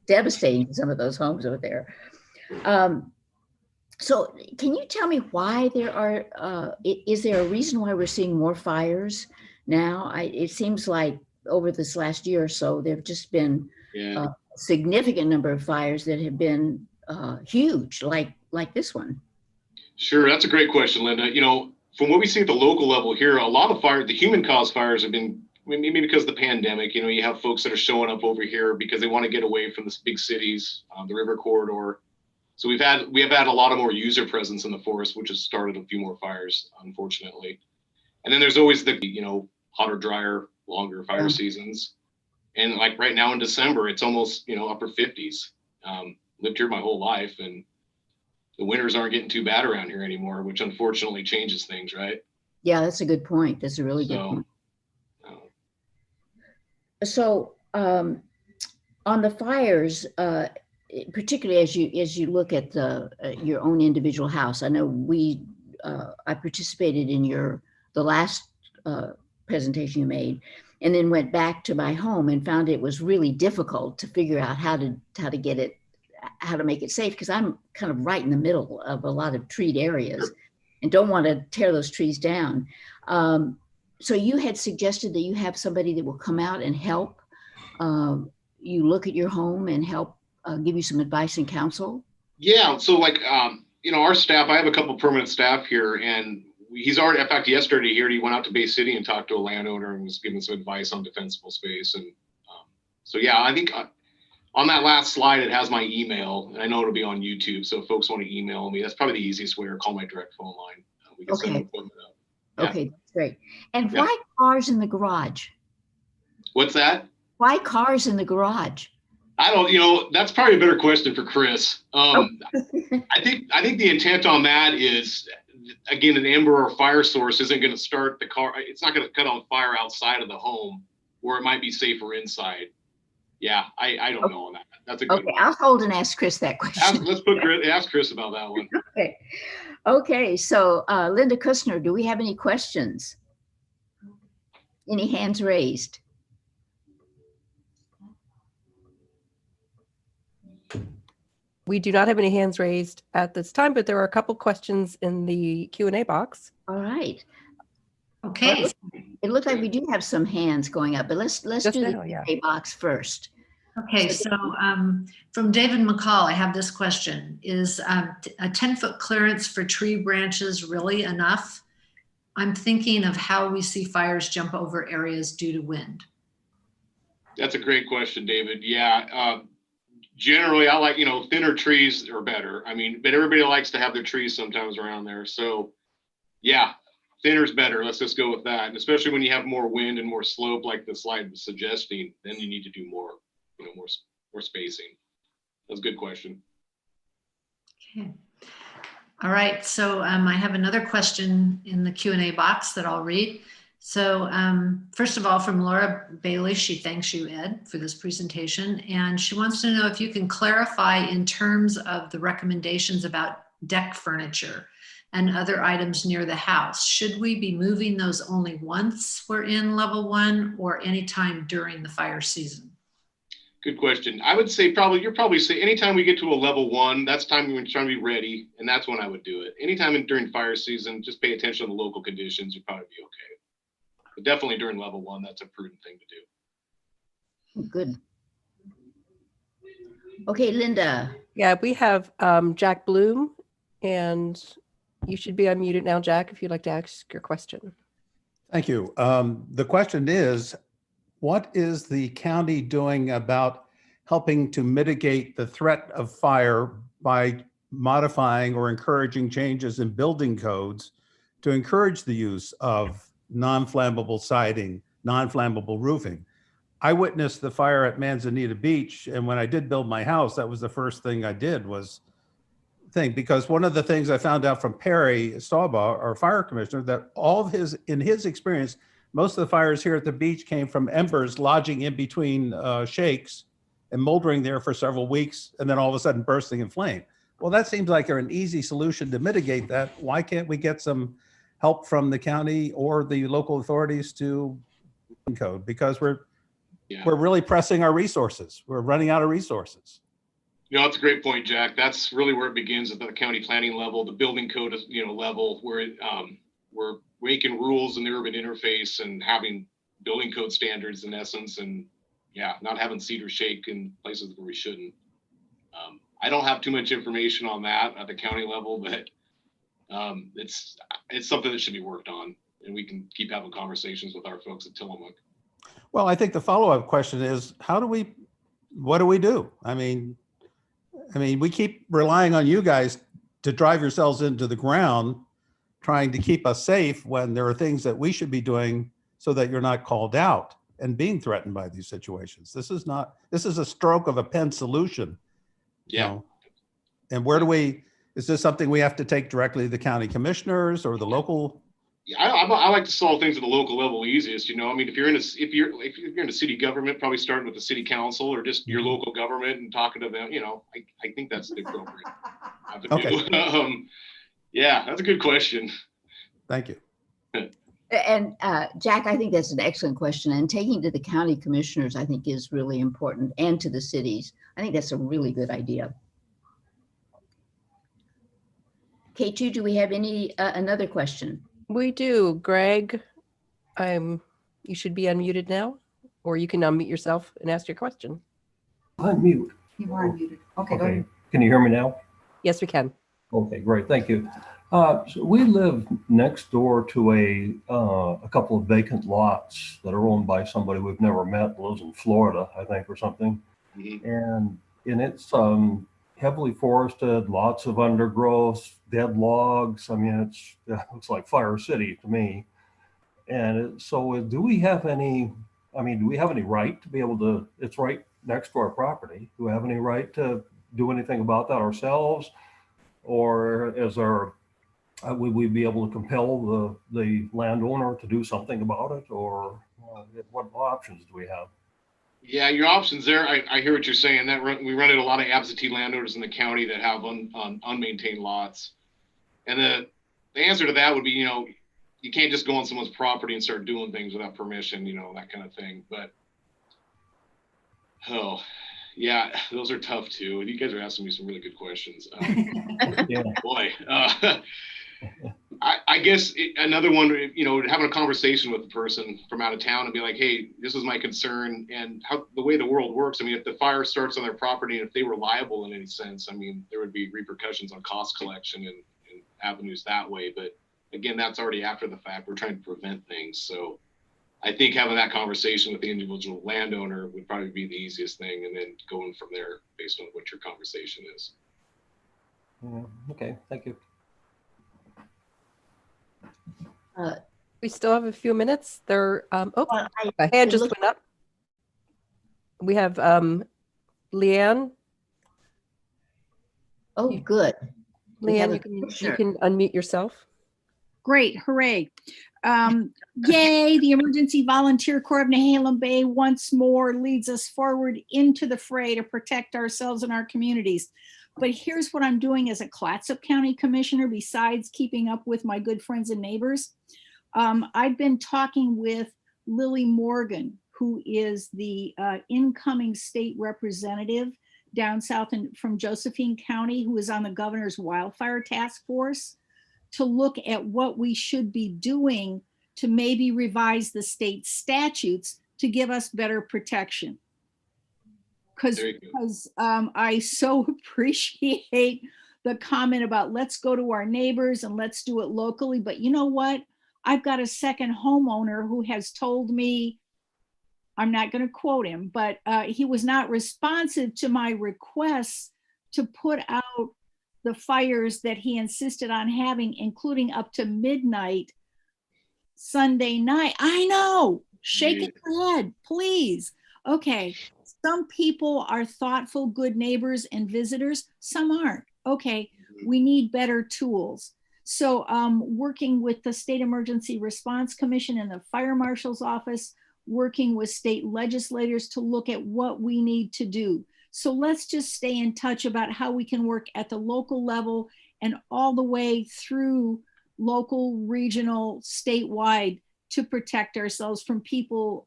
devastating to some of those homes over there. So can you tell me why there are, is there a reason why we're seeing more fires now? It seems like over this last year or so, there've just been a significant number of fires that have been huge, like this one. Sure, that's a great question, Linda. From what we see at the local level here, a lot of fires, the human caused fires have been, maybe because of the pandemic, you have folks that are showing up over here because they want to get away from the big cities, the river corridor. So we have had a lot of more user presence in the forest, which has started a few more fires, unfortunately. And then there's always the, hotter, drier, longer fire seasons. And like right now in December, it's almost, upper 50s. Lived here my whole life, and the winters aren't getting too bad around here anymore, which unfortunately changes things, right? Yeah, that's a good point. That's a really good point. So on the fires, particularly as you look at your own individual house, I know I participated in the last presentation you made, and then went back to my home and found it was really difficult to figure out how to get it, how to make it safe, because I'm kind of right in the middle of a lot of treed areas and don't want to tear those trees down. So you had suggested that you have somebody that will come out and help you look at your home and help give you some advice and counsel? Yeah, so our staff, I have a couple permanent staff here, and he's already, in fact, yesterday he went out to Bay City and talked to a landowner and was giving some advice on defensible space. And so, yeah, I think on that last slide, it has my email, and I know it'll be on YouTube. So if folks want to email me, that's probably the easiest way, or call my direct phone line. We can send equipment up. Yeah. Okay, that's great. And why cars in the garage? What's that? Why cars in the garage? I don't, that's probably a better question for Chris. I think the intent on that is, again, an ember or fire source isn't going to start the car. It's not going to cut on fire outside of the home, where it might be safer inside. Yeah, I don't know on that. That's a good one. I'll hold and ask Chris that question. Ask Chris about that one. Okay. So Linda Kushner, do we have any questions? Any hands raised? We do not have any hands raised at this time, but there are a couple questions in the Q&A box. All right. Okay. It looks like we do have some hands going up, but let's do the Q&A box first. Okay, so from David McCall, I have this question. Is a 10-foot clearance for tree branches really enough? I'm thinking of how we see fires jump over areas due to wind. That's a great question, David. Yeah. Generally, I like, thinner trees are better. But everybody likes to have their trees sometimes around there. So, yeah, thinner's better. Let's just go with that. And especially when you have more wind and more slope, like the slide was suggesting, then you need to do more, more spacing. That's a good question. Okay. All right. So I have another question in the Q&A box that I'll read. So first of all, from Laura Bailey, she thanks you, Ed, for this presentation. And she wants to know if you can clarify in terms of the recommendations about deck furniture. and other items near the house. Should we be moving those only once we're in level 1 or anytime during the fire season? Good question. I would say you're probably say anytime we get to a level 1, that's time we're trying to be ready, and that's when I would do it. Anytime during fire season, just pay attention to the local conditions. You'd probably be okay. But definitely during level 1, that's a prudent thing to do. Good. Okay, Linda. Yeah, we have Jack Bloom, and you should be unmuted now, Jack, if you'd like to ask your question. Thank you. The question is, what is the county doing about helping to mitigate the threat of fire by modifying or encouraging changes in building codes to encourage the use of non-flammable siding, non-flammable roofing? I witnessed the fire at Manzanita Beach, and when I did build my house, that was the first thing I did was think, because one of the things I found out from Perry Staubaugh, our fire commissioner, that in his experience, most of the fires here at the beach came from embers lodging in between shakes and moldering there for several weeks, and then all of a sudden bursting in flame. Well, that seems like an easy solution to mitigate that. Why can't we get some help from the county or the local authorities to code? Because we're really pressing our resources. We're running out of resources. That's a great point, Jack. That's really where it begins at the county planning level, the building code, level, where we're making rules in the urban interface and having building code standards in essence, and not having cedar shake in places where we shouldn't. I don't have too much information on that at the county level, but it's something that should be worked on, and we can keep having conversations with our folks at Tillamook. Well, I think the follow-up question is, what do we do? I mean, we keep relying on you guys to drive yourselves into the ground, trying to keep us safe when there are things that we should be doing so that you're not called out and being threatened by these situations. This is a stroke of a pen solution. Yeah. And is this something we have to take directly to the county commissioners or the local? Yeah, I like to solve things at the local level easiest. If you're in a city government, probably starting with the city council or just your local government and talking to them. I think that's the appropriate. Okay. That's a good question. Thank you. And Jack, I think that's an excellent question. And taking to the county commissioners, I think, is really important, and to the cities. I think that's a really good idea. K2, do we have another question? We do. Greg, you should be unmuted now, or you can unmute yourself and ask your question. Unmute. You are unmuted. Okay, go ahead. Can you hear me now? Yes, we can. Okay, great. Thank you. So we live next door to a couple of vacant lots that are owned by somebody we've never met, lives in Florida, I think, or something. Mm-hmm. And it's heavily forested, lots of undergrowth, dead logs. I mean, it looks like Fire City to me. And so do we have any right to be able to, it's right next to our property. Do we have any right to do anything about that ourselves? Or would we be able to compel the landowner to do something about it? Or what options do we have? Yeah, your options there. I hear what you're saying. We run into a lot of absentee landowners in the county that have unmaintained lots, and the answer to that would be, you can't just go on someone's property and start doing things without permission, that kind of thing. But those are tough too. You guys are asking me some really good questions. Boy. I guess another one, having a conversation with the person from out of town and be like, hey, this is my concern, and the way the world works. If the fire starts on their property and if they were liable in any sense, there would be repercussions on cost collection and avenues that way. But again, that's already after the fact. We're trying to prevent things. So I think having that conversation with the individual landowner would probably be the easiest thing, and then going from there based on what your conversation is. Okay, thank you. We still have a few minutes. A hand just went up. We have Leanne. Oh, good. Leanne, you can unmute yourself. Great, hooray. Yay, the Emergency Volunteer Corps of Nehalem Bay once more leads us forward into the fray to protect ourselves and our communities. But here's what I'm doing as a Clatsop County Commissioner, besides keeping up with my good friends and neighbors. I've been talking with Lily Morgan, who is the incoming state representative down south from Josephine County, who is on the governor's wildfire task force, to look at what we should be doing to maybe revise the state statutes to give us better protection. Because I so appreciate the comment about let's go to our neighbors and let's do it locally. But you know what? I've got a second homeowner who has told me, I'm not going to quote him, but he was not responsive to my requests to put out the fires that he insisted on having, including up to midnight Sunday night. I know, shaking your head, please. Okay, some people are thoughtful, good neighbors and visitors. Some aren't. Okay, we need better tools. So working with the State Emergency Response Commission and the Fire Marshal's Office, working with state legislators to look at what we need to do. So let's just stay in touch about how we can work at the local level and all the way through local, regional, statewide to protect ourselves from people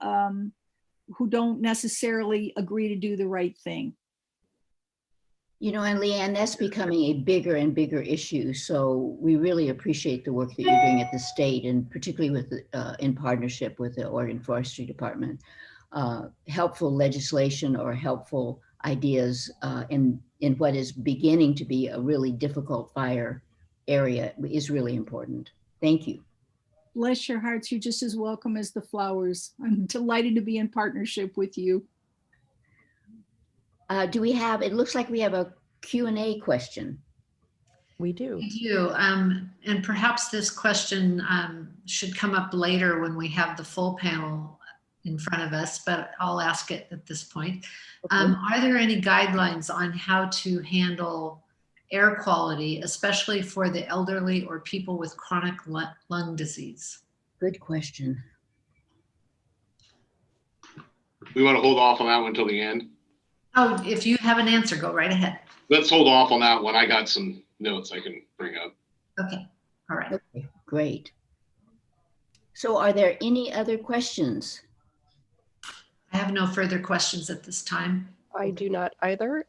who don't necessarily agree to do the right thing. You know, and Leanne, that's becoming a bigger and bigger issue. So we really appreciate the work that you're doing at the state, and particularly with in partnership with the Oregon Forestry Department. Helpful legislation or helpful ideas in what is beginning to be a really difficult fire area is really important. Thank you. Bless your hearts. You're just as welcome as the flowers. I'm delighted to be in partnership with you. Do we have, it looks like we have a Q&A question. We do. We do. And perhaps this question should come up later when we have the full panel in front of us, but I'll ask it at this point. Okay. Are there any guidelines on how to handle air quality, especially for the elderly or people with chronic lung disease? Good question. We want to hold off on that one until the end. Oh, if you have an answer, go right ahead. Let's hold off on that one. I got some notes I can bring up. Okay, all right. Okay, great. So are there any other questions? I have no further questions at this time. I do not either.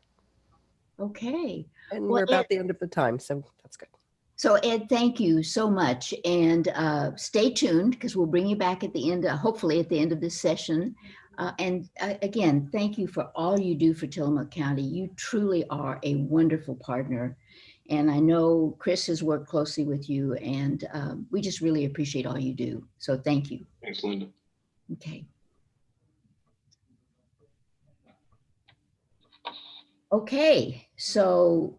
Okay. And Well, we're about Ed, the end of the time, so that's good. So Ed, thank you so much. And stay tuned because we'll bring you back at the end, hopefully at the end of this session. Again, thank you for all you do for Tillamook County. You truly are a wonderful partner. And I know Chris has worked closely with you, and we just really appreciate all you do. So thank you. Thanks, Linda. Okay. Okay, so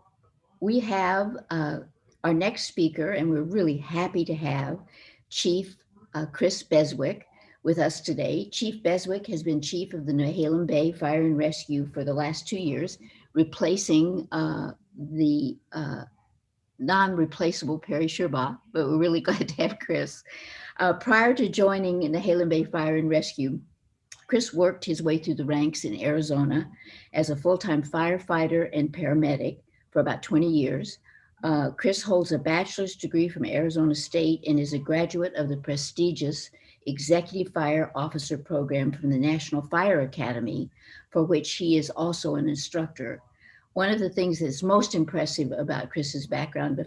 we have our next speaker, and we're really happy to have Chief Chris Beswick with us today. Chief Beswick has been chief of the Nehalem Bay Fire and Rescue for the last 2 years, replacing the non-replaceable Perry Sherbaugh, but we're really glad to have Chris. Prior to joining Nehalem Bay Fire and Rescue, Chris worked his way through the ranks in Arizona as a full-time firefighter and paramedic for about 20 years. Chris holds a bachelor's degree from Arizona State and is a graduate of the prestigious Executive Fire Officer Program from the National Fire Academy, for which he is also an instructor. One of the things that's most impressive about Chris's background,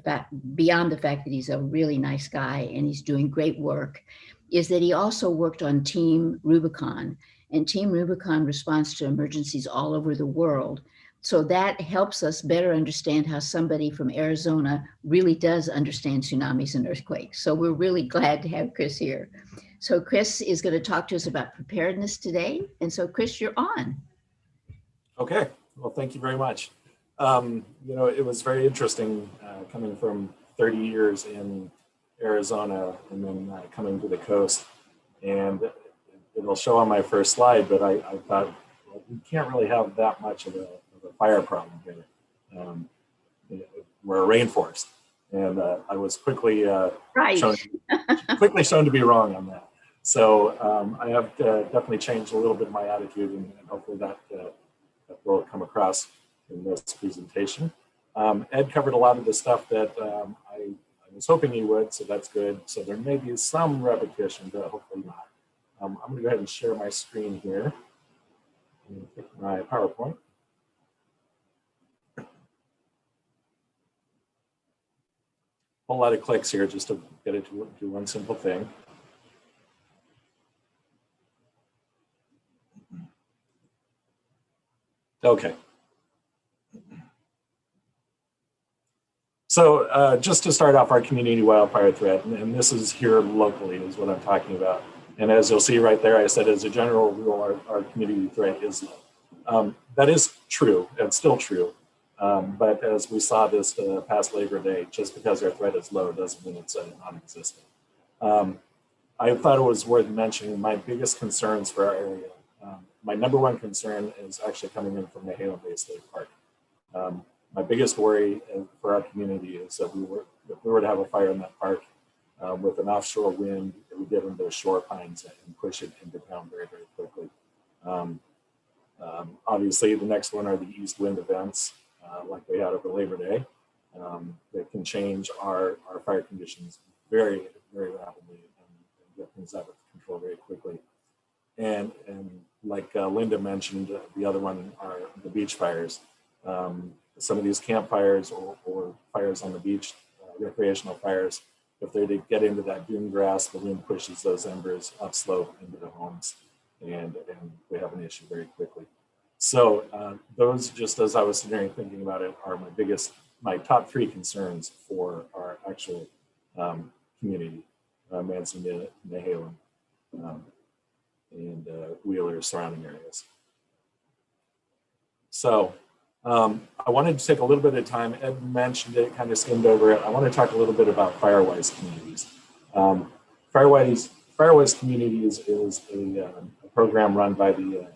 beyond the fact that he's a really nice guy and he's doing great work, is that he also worked on Team Rubicon. And Team Rubicon responds to emergencies all over the world. So that helps us better understand how somebody from Arizona really does understand tsunamis and earthquakes. So we're really glad to have Chris here. So Chris is going to talk to us about preparedness today. And so Chris, you're on. Okay, well, thank you very much. You know, it was very interesting coming from 30 years in Arizona and then coming to the coast. And it'll show on my first slide, but I thought, well, we can't really have that much of a fire problem here. We're a rainforest. And I was quickly, shown to be wrong on that. So I have definitely changed a little bit of my attitude, and hopefully that will come across in this presentation. Ed covered a lot of the stuff that I was hoping he would, so that's good. So there may be some repetition, but hopefully not. I'm going to go ahead and share my screen here. I'm going to pick my PowerPoint. A whole lot of clicks here just to get it to do one simple thing. Okay. So just to start off our community wildfire threat, and this is here locally is what I'm talking about. And as you'll see right there, I said as a general rule, our community threat is low. That is true, and still true. But as we saw this past Labor Day, just because our threat is low doesn't mean it's non-existent. I thought it was worth mentioning my biggest concerns for our area. My number one concern is actually coming in from Nehalem Bay State Park. My biggest worry for our community is that if we were to have a fire in that park with an offshore wind, it would get into the shore pines and push it into town very, very quickly. Obviously, the next one are the east wind events, like we had over Labor Day. That can change our fire conditions very, very rapidly and get things out of control very quickly. And like Linda mentioned, the other one are the beach fires. Some of these campfires or fires on the beach, recreational fires, if they get into that dune grass, the wind pushes those embers upslope into the homes, and we have an issue very quickly. So those, just as I was sitting there thinking about it, are my top three concerns for our actual community, Manson, Nehalem, and Wheeler surrounding areas. So I wanted to take a little bit of time. Ed mentioned it, kind of skimmed over it. I want to talk a little bit about Firewise communities. Firewise communities is a program run by the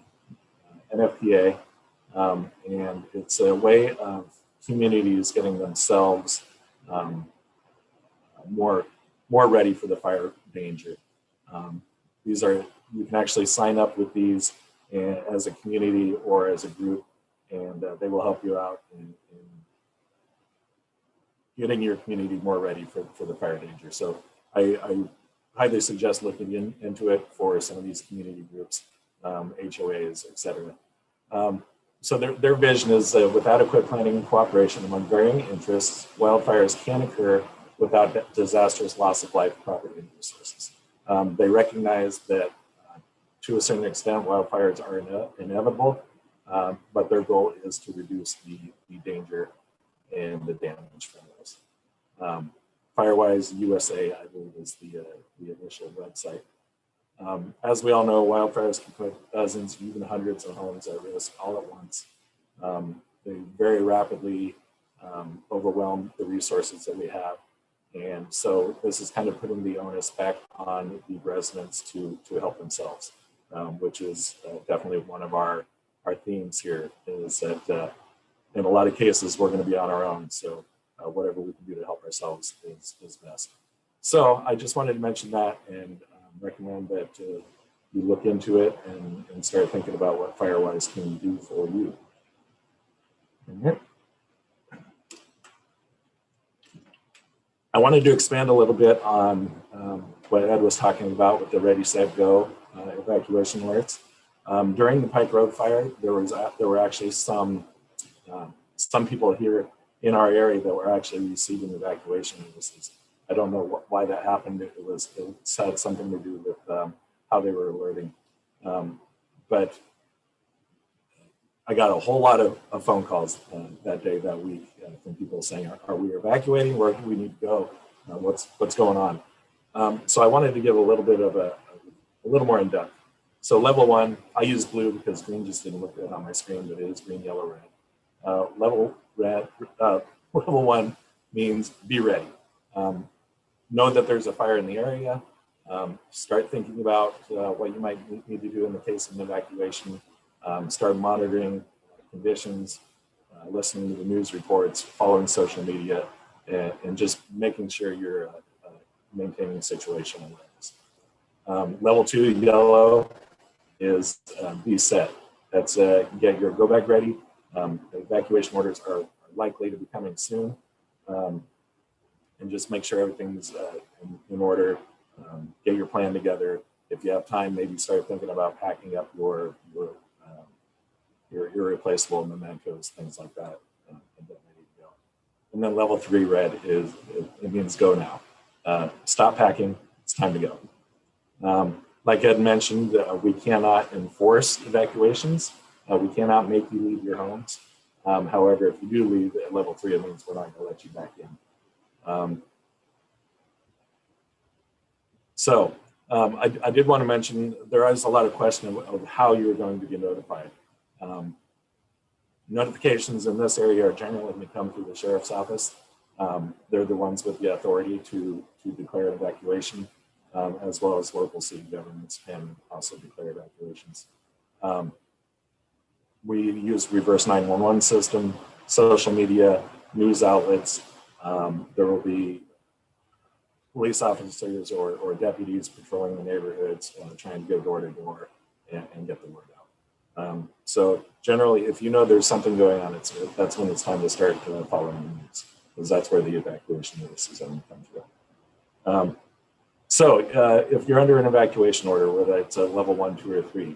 NFPA, and it's a way of communities getting themselves more ready for the fire danger. You can actually sign up with these as a community or as a group, and they will help you out in getting your community more ready for the fire danger. So I highly suggest looking into it for some of these community groups, HOAs, et cetera. So their vision is that with adequate planning and cooperation among varying interests, wildfires can occur without disastrous loss of life, property, and resources. They recognize that to a certain extent, wildfires are inevitable, but their goal is to reduce the danger and the damage from those. Firewise USA, I believe, is the initial website. As we all know, wildfires can put dozens, even hundreds of homes at risk all at once. They very rapidly overwhelm the resources that we have. And so this is kind of putting the onus back on the residents to help themselves, which is definitely one of our themes here, is that in a lot of cases, we're going to be on our own. So whatever we can do to help ourselves is best. So I just wanted to mention that and recommend that you look into it and start thinking about what Firewise can do for you. I wanted to expand a little bit on what Ed was talking about with the Ready, Set, Go evacuation alerts. During the Pike Road fire, there were actually some people here in our area that were actually receiving evacuation notices. I don't know why that happened. It had something to do with how they were alerting. But I got a whole lot of phone calls that day, that week, from people saying, are we evacuating? Where do we need to go? What's going on? So I wanted to give a little bit of a little more in depth. So level one, I use blue because green just didn't look good on my screen, but it is green, yellow, red. Level one means be ready. Know that there's a fire in the area. Start thinking about what you might need to do in the case of an evacuation. Start monitoring conditions, listening to the news reports, following social media, and just making sure you're maintaining situational awareness. Level two, yellow, is be set. That's get your go back ready. Evacuation orders are likely to be coming soon. And just make sure everything's in order. Get your plan together. If you have time, maybe start thinking about packing up your irreplaceable mementos, things like that, and get ready to go. And then level 3 red is, it means go now. Stop packing, it's time to go. Like Ed mentioned, we cannot enforce evacuations. We cannot make you leave your homes. However, if you do leave at level 3, it means we're not gonna let you back in. I did want to mention there is a lot of question of how you're going to be notified. Notifications in this area are generally going to come through the sheriff's office. They're the ones with the authority to declare an evacuation, as well as local city governments can also declare evacuations. We use reverse 911 system, social media, news outlets. There will be police officers or deputies patrolling the neighborhoods, trying to go door to door and get the word out. So generally, if you know there's something going on, that's when it's time to start following the news, because that's where the evacuation notices are going to come through. If you're under an evacuation order, whether it's a level 1, 2, or 3,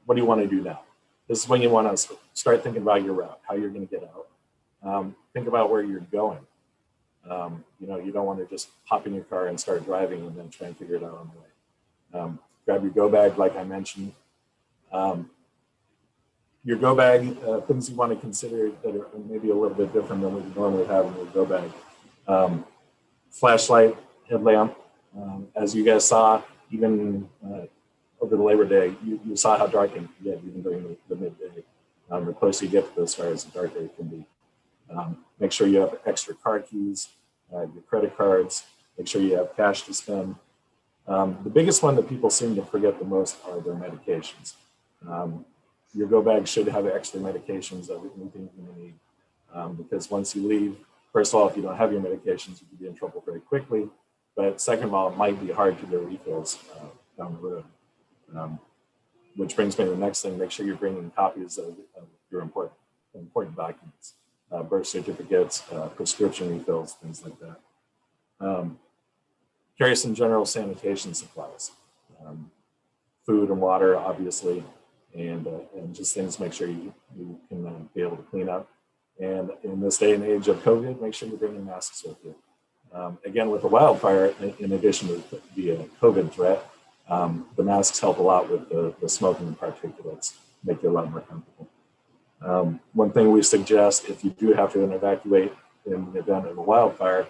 what do you want to do now? This is when you want to start thinking about your route, how you're going to get out. Think about where you're going. You don't want to just hop in your car and start driving and then try and figure it out on the way. Grab your go bag, like I mentioned. Your go bag, things you want to consider that are maybe a little bit different than what you normally have in your go bag. Flashlight, headlamp. As you guys saw, even over the Labor Day, you saw how dark it can get even during the midday. The closer you get to those fires, the darker it can be. Make sure you have extra car keys, your credit cards, make sure you have cash to spend. The biggest one that people seem to forget the most are their medications. Your go bag should have extra medications of anything you need, because once you leave, first of all, if you don't have your medications, you could be in trouble very quickly. But second of all, it might be hard to get refills down the road. Which brings me to the next thing, make sure you're bringing copies of your important documents. Birth certificates, prescription refills, things like that. Carry some general sanitation supplies, food and water, obviously, and just things make sure you can be able to clean up. And in this day and age of COVID, make sure you're bringing masks with you. Again, with the wildfire, in addition to the COVID threat, the masks help a lot with the smoking and particulates, make you a lot more comfortable. One thing we suggest, if you do have to evacuate in the event of a wildfire,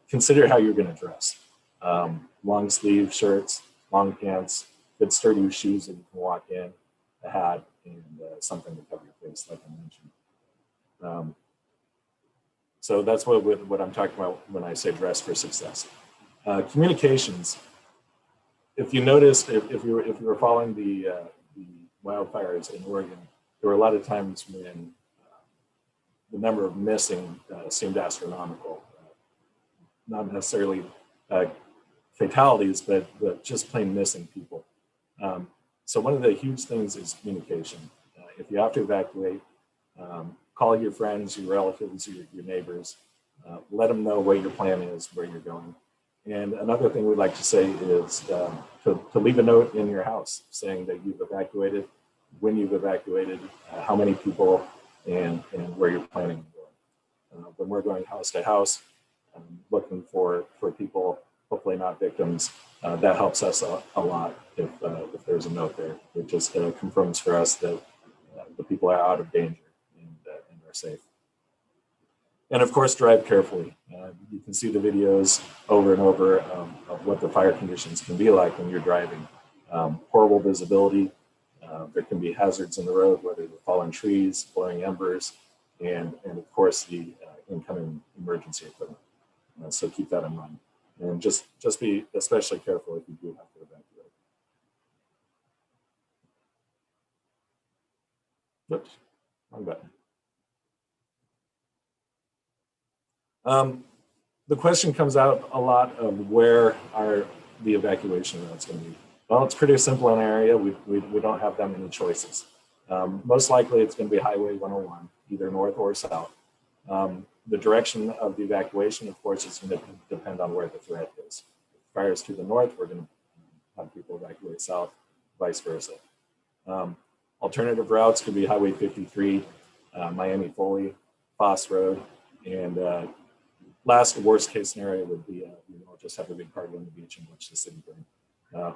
consider how you're going to dress. Long sleeve shirts, long pants, good sturdy shoes that you can walk in, a hat, and something to cover your face, like I mentioned. So that's what I'm talking about when I say dress for success. Communications. If you noticed, if you were following the wildfires in Oregon, there were a lot of times when the number of missing seemed astronomical. Not necessarily fatalities, but just plain missing people. So one of the huge things is communication. If you have to evacuate, call your friends, your relatives, your neighbors, let them know what your plan is, where you're going. And another thing we'd like to say is to leave a note in your house saying that you've evacuated, when you've evacuated, how many people, and where you're planning on going. When we're going house to house, looking for people, hopefully not victims, that helps us a lot if there's a note there. It just confirms for us that the people are out of danger and are safe. And of course, drive carefully. You can see the videos over and over of what the fire conditions can be like when you're driving. Horrible visibility. There can be hazards in the road, whether they're fallen trees, blowing embers, and of course the incoming emergency equipment. So keep that in mind. And just be especially careful if you do have to evacuate. Oops, wrong button. The question comes out a lot of where are the evacuation routes going to be? Well, it's pretty simple in our area. We don't have that many choices. Most likely it's going to be Highway 101, either north or south. The direction of the evacuation, of course, is going to depend on where the threat is. If the fire is to the north, we're going to have people evacuate south, vice versa. Alternative routes could be Highway 53, Miami Foley, Foss Road, and last worst case scenario would be just have a big party on the beach and watch the city burn.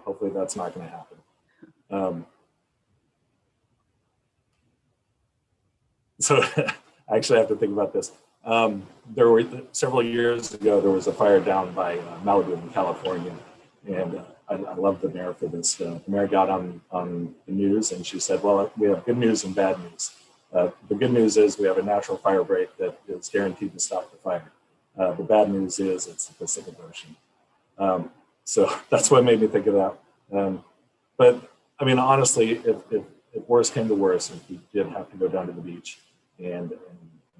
Hopefully that's not going to happen. So I actually have to think about this. There were several years ago, there was a fire down by Malibu in California, and I love the mayor for this. The mayor got on the news and she said, well, we have good news and bad news. The good news is we have a natural fire break that is guaranteed to stop the fire. The bad news is it's the Pacific Ocean. So that's what made me think of that. But I mean, honestly, if worse came to worse, if we did have to go down to the beach and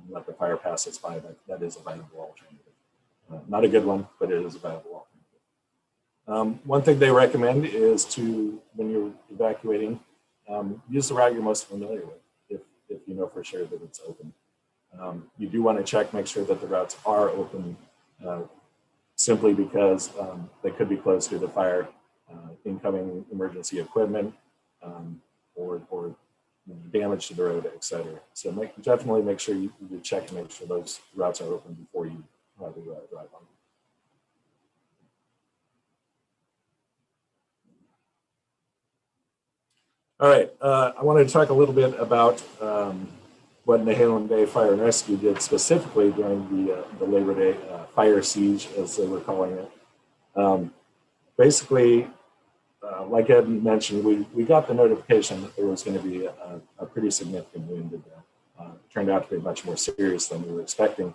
let the fire pass us by, that is a viable alternative. Not a good one, but it is a viable alternative. One thing they recommend is to, when you're evacuating, use the route you're most familiar with, if you know for sure that it's open. You do want to check, make sure that the routes are open, simply because they could be closed due to fire, incoming emergency equipment, or damage to the road, etc. So definitely make sure you check and make sure those routes are open before you drive on. All right, I wanted to talk a little bit about what Nehalem Bay Fire and Rescue did specifically during the Labor Day fire siege, as they were calling it. Basically, like Ed mentioned, we got the notification that there was going to be a pretty significant wind event. It turned out to be much more serious than we were expecting.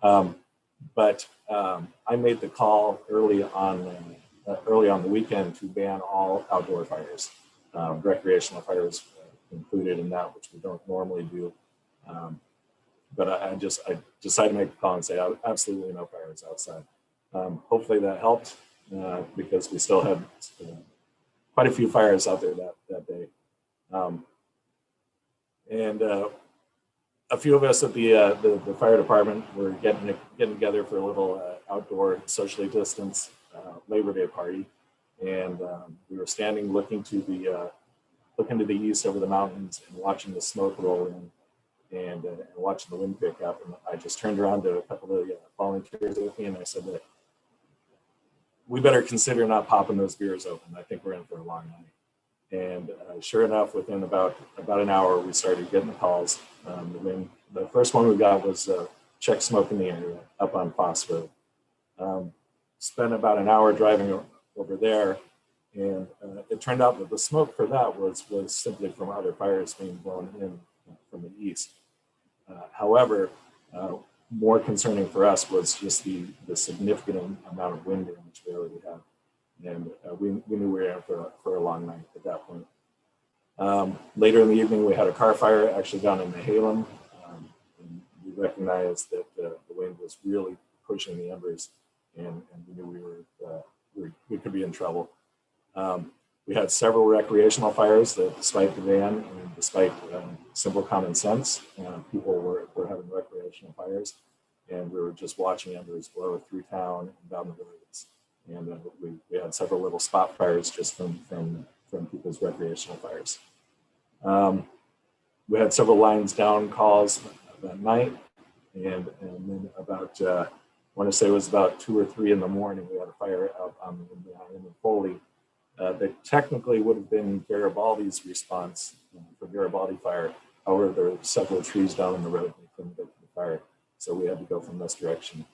But I made the call early on the weekend to ban all outdoor fires, recreational fires included in that, which we don't normally do. But I decided to make a call and say absolutely no fires outside. Hopefully that helped, because we still had quite a few fires out there that day. And a few of us at the fire department were getting together for a little outdoor socially distanced Labor Day party. And we were standing looking to the east over the mountains and watching the smoke roll in and watching the wind pick up. And I just turned around to a couple of volunteers with me and I said that we better consider not popping those beers open. I think we're in for a long night. And sure enough, within about an hour, we started getting the calls. The first one we got was check smoke in the area up on Foss Road. Spent about an hour driving over there, and it turned out that the smoke for that was simply from other fires being blown in from the east. However, more concerning for us was just the significant amount of wind damage we already had. And we knew we were in for a long night at that point. Later in the evening, we had a car fire actually down in Nehalem. And we recognized that the wind was really pushing the embers, and we knew we could be in trouble. We had several recreational fires that, despite the ban and despite simple common sense, people were having recreational fires, and we were just watching embers blow through town and down the roads. And we had several little spot fires just from people's recreational fires. We had several lines down calls that night, and then about I want to say it was about 2 or 3 in the morning, we had a fire out in Foley. That technically would have been Garibaldi's response for Garibaldi fire. However, there were several trees down in the road and we couldn't get to the fire. So we had to go from this direction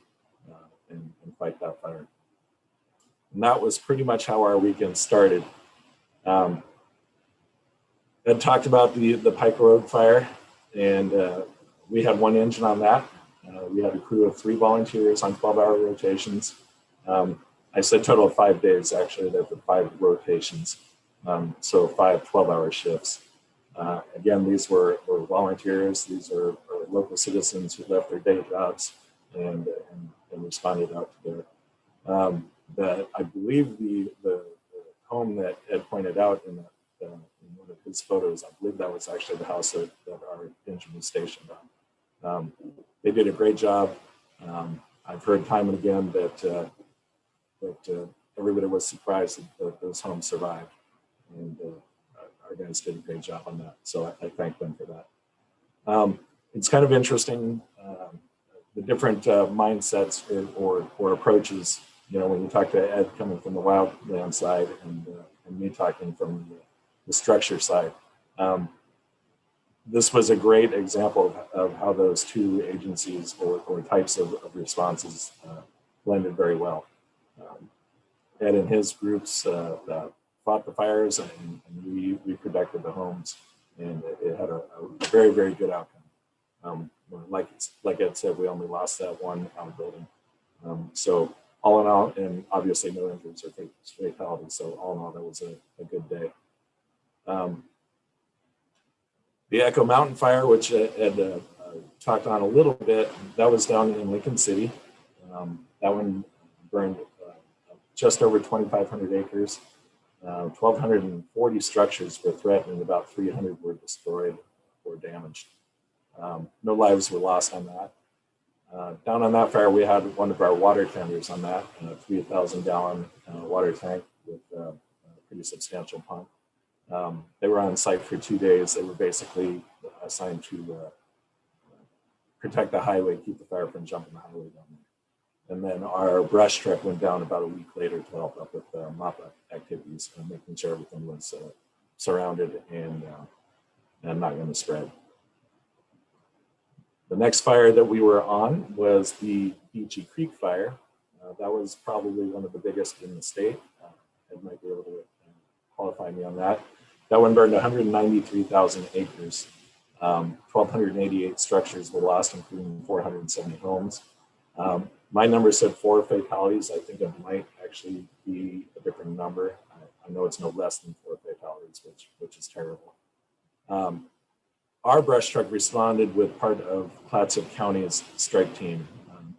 and fight that fire. And that was pretty much how our weekend started. Ed talked about the Pike Road fire, and we had 1 engine on that. We had a crew of 3 volunteers on 12-hour rotations. I said total of 5 days, actually, there were 5 rotations. So 5 12-hour shifts. Again, these were volunteers. These are local citizens who left their day jobs and responded out to there. I believe the home that Ed pointed out in one of his photos, I believe that was actually the house that our engine was stationed on. They did a great job. I've heard time and again that everybody was surprised that those homes survived, and our guys did a great job on that. So I thank them for that. It's kind of interesting, the different mindsets or approaches. You know, when you talk to Ed coming from the wildland side and me talking from the structure side. This was a great example of how those two agencies or types of responses blended very well. Ed and his groups fought the fires, and we protected the homes, and it had a very, very good outcome. Like Ed said, we only lost that one outbuilding. So all in all, and obviously no injuries or fatalities, so all in all, that was a good day. The Echo Mountain Fire, which Ed talked on a little bit, that was down in Lincoln City. That one burned just over 2,500 acres. 1,240 structures were threatened, and about 300 were destroyed or damaged. No lives were lost on that. Down on that fire, we had one of our water tenders on that, a 3,000-gallon water tank with a pretty substantial pump. They were on site for 2 days. They were basically assigned to protect the highway, keep the fire from jumping the highway down there. And then our brush truck went down about a week later to help up with mop-up activities and making sure everything was surrounded and not going to spread. The next fire that we were on was the Beachy Creek fire. That was probably one of the biggest in the state. Ed might be able to qualify me on that. That one burned 193,000 acres. 1,288 structures were lost, including 470 homes. My number said 4 fatalities. I think it might actually be a different number. I know it's no less than 4 fatalities, which is terrible. Our brush truck responded with part of Clatsop County's strike team.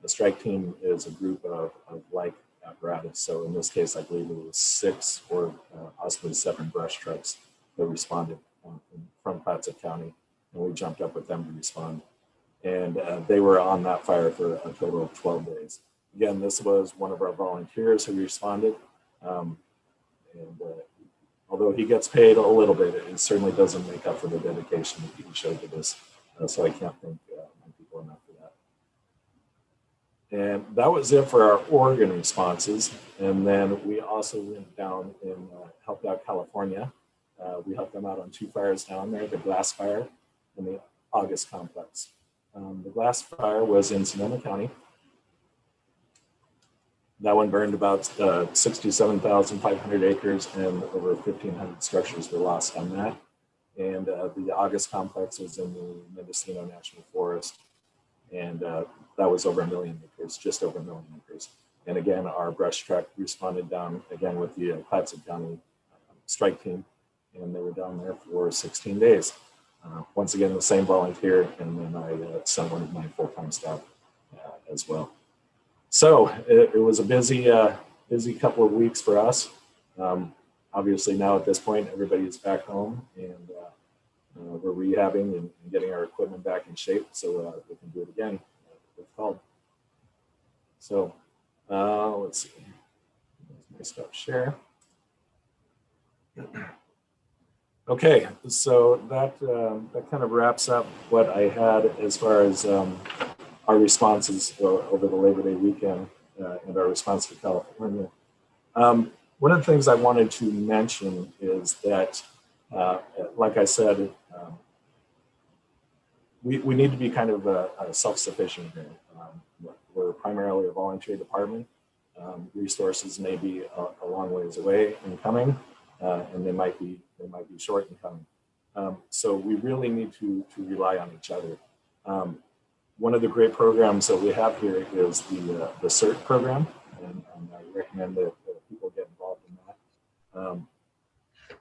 The strike team is a group of like apparatus. So in this case, I believe it was 6 or possibly 7 brush trucks that responded from Clatsop County, and we jumped up with them to respond. And they were on that fire for a total of 12 days. Again, this was one of our volunteers who responded. Although he gets paid a little bit, it certainly doesn't make up for the dedication that he showed to this. So I can't thank my people enough for that. And that was it for our Oregon responses. And then we also went down and helped out California. We helped them out on 2 fires down there, the Glass Fire and the August Complex. The Glass Fire was in Sonoma County. That one burned about 67,500 acres, and over 1,500 structures were lost on that. And the August Complex was in the Mendocino National Forest, and that was over 1 million acres, just over 1 million acres. And again, our brush truck responded down again with the Clatsop County strike team, and they were down there for 16 days. Once again, the same volunteer, and then I sent one of my full-time staff as well. So it was a busy couple of weeks for us. Obviously now at this point, everybody is back home, and we're rehabbing and getting our equipment back in shape so we can do it again if called. So let's see. There's my stuff share. Okay, so that kind of wraps up what I had as far as our responses over the Labor Day weekend and our response to California. One of the things I wanted to mention is that, like I said, we need to be kind of self-sufficient here. We're primarily a volunteer department. Resources may be a long ways away in coming, and they might be short in coming. So we really need to rely on each other. One of the great programs that we have here is the CERT program, and I recommend that people get involved in that.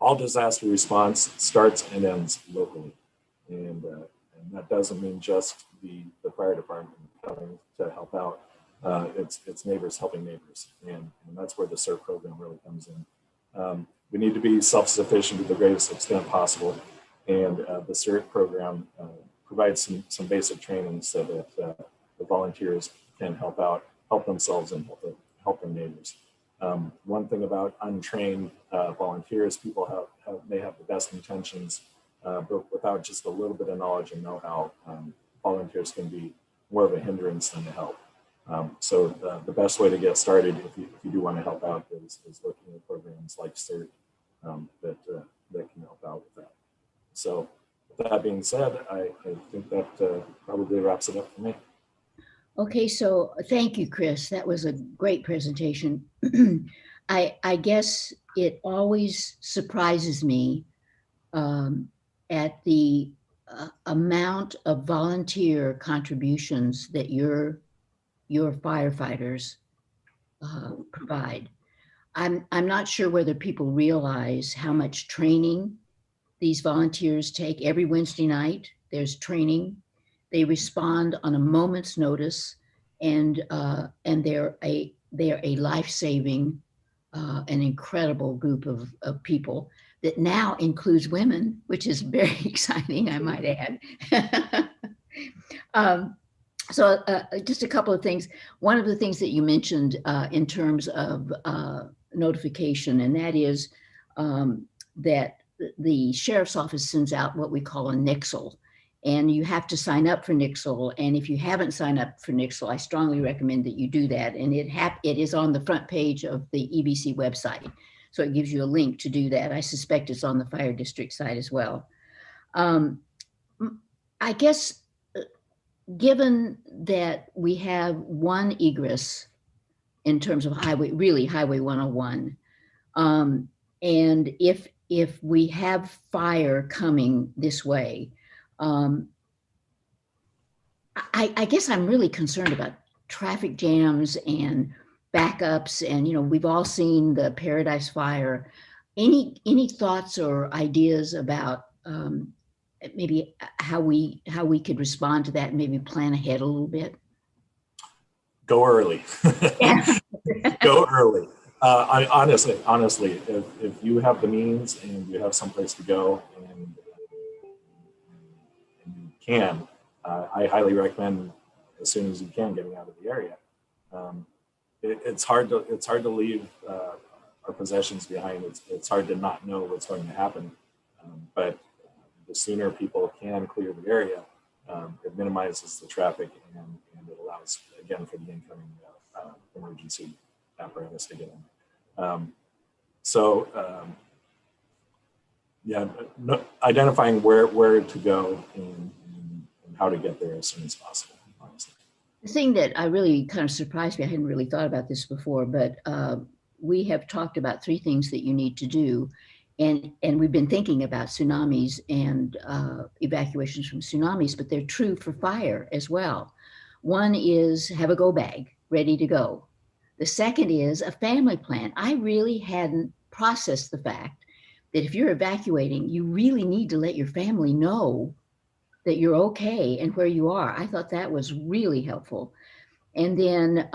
All disaster response starts and ends locally, and that doesn't mean just the fire department coming to help out. It's neighbors helping neighbors, and that's where the CERT program really comes in. We need to be self-sufficient to the greatest extent possible, and the CERT program provide some basic training so that the volunteers can help themselves and help their neighbors. One thing about untrained volunteers, people may have the best intentions, but without just a little bit of knowledge and know-how, volunteers can be more of a hindrance than a help. So the best way to get started, if you do want to help out, is looking at programs like CERT that can help out with that. So with that being said, I think that probably wraps it up for me. Okay, so thank you, Chris. That was a great presentation. I guess it always surprises me at the amount of volunteer contributions that your firefighters provide. I'm not sure whether people realize how much training these volunteers take. Every Wednesday night, there's training. They respond on a moment's notice, and they're a life-saving, an incredible group of people that now includes women, which is very exciting, I might add. So just a couple of things. One of the things that you mentioned in terms of notification, and that is that the sheriff's office sends out what we call a nixle, and you have to sign up for nixle. And if you haven't signed up for nixle, I strongly recommend that you do that. And it is on the front page of the EBC website. So it gives you a link to do that. I suspect it's on the fire district site as well. I guess, given that we have one egress in terms of Highway 101, and if we have fire coming this way, I guess I'm really concerned about traffic jams and backups, and we've all seen the Paradise Fire. Any thoughts or ideas about maybe how we could respond to that and maybe plan ahead a little bit? Go early. Go early. Honestly, if you have the means and you have someplace to go and you can, I highly recommend as soon as you can getting out of the area. It's hard to leave our possessions behind. It's hard to not know what's going to happen, but the sooner people can clear the area, it minimizes the traffic and it allows, again, for the incoming emergency apparatus to get in. Identifying where to go and how to get there as soon as possible, honestly. The thing that I really kind of surprised me, I hadn't really thought about this before, but we have talked about 3 things that you need to do. And we've been thinking about tsunamis and evacuations from tsunamis, but they're true for fire as well. One is have a go bag ready to go. The second is a family plan. I really hadn't processed the fact that if you're evacuating, you really need to let your family know that you're okay and where you are. I thought that was really helpful. And then,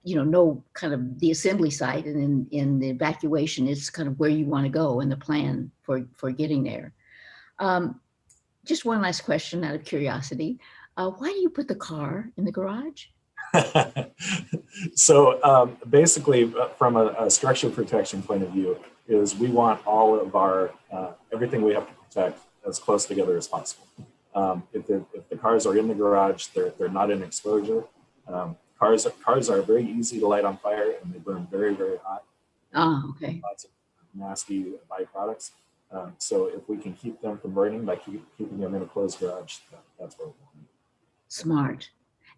know kind of the assembly site, and then in the evacuation, it's kind of where you want to go and the plan for getting there. Just one last question out of curiosity. Why do you put the car in the garage? So basically, from a structure protection point of view, is we want all of our, everything we have to protect as close together as possible. If the cars are in the garage, they're not in exposure. Cars are very easy to light on fire, and they burn very, very hot. Oh, okay. Lots of nasty byproducts. So if we can keep them from burning by keeping them in a closed garage, that's what we want. Smart.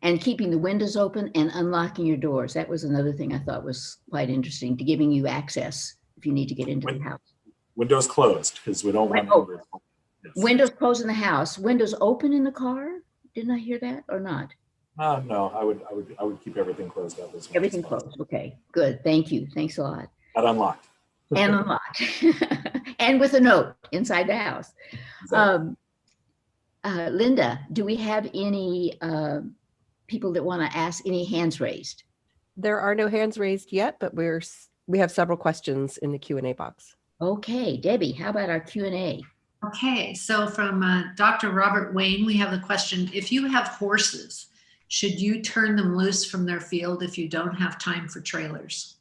And keeping the windows open and unlocking your doors. That was another thing I thought was quite interesting, to giving you access if you need to get into the house. Windows closed, because we don't want windows closed in the house. Windows open in the car? Didn't I hear that or not? No, I would keep everything closed up as well. Everything closed. Okay, good. Thank you. Thanks a lot. Not unlocked. And unlocked. And with a note inside the house. Exactly. Linda, do we have any people that want to ask, any hands raised? There are no hands raised yet, but we have several questions in the Q&A box. Okay, Debbie, how about our Q&A? Okay, so from Dr. Robert Wayne, we have the question, if you have horses, should you turn them loose from their field if you don't have time for trailers?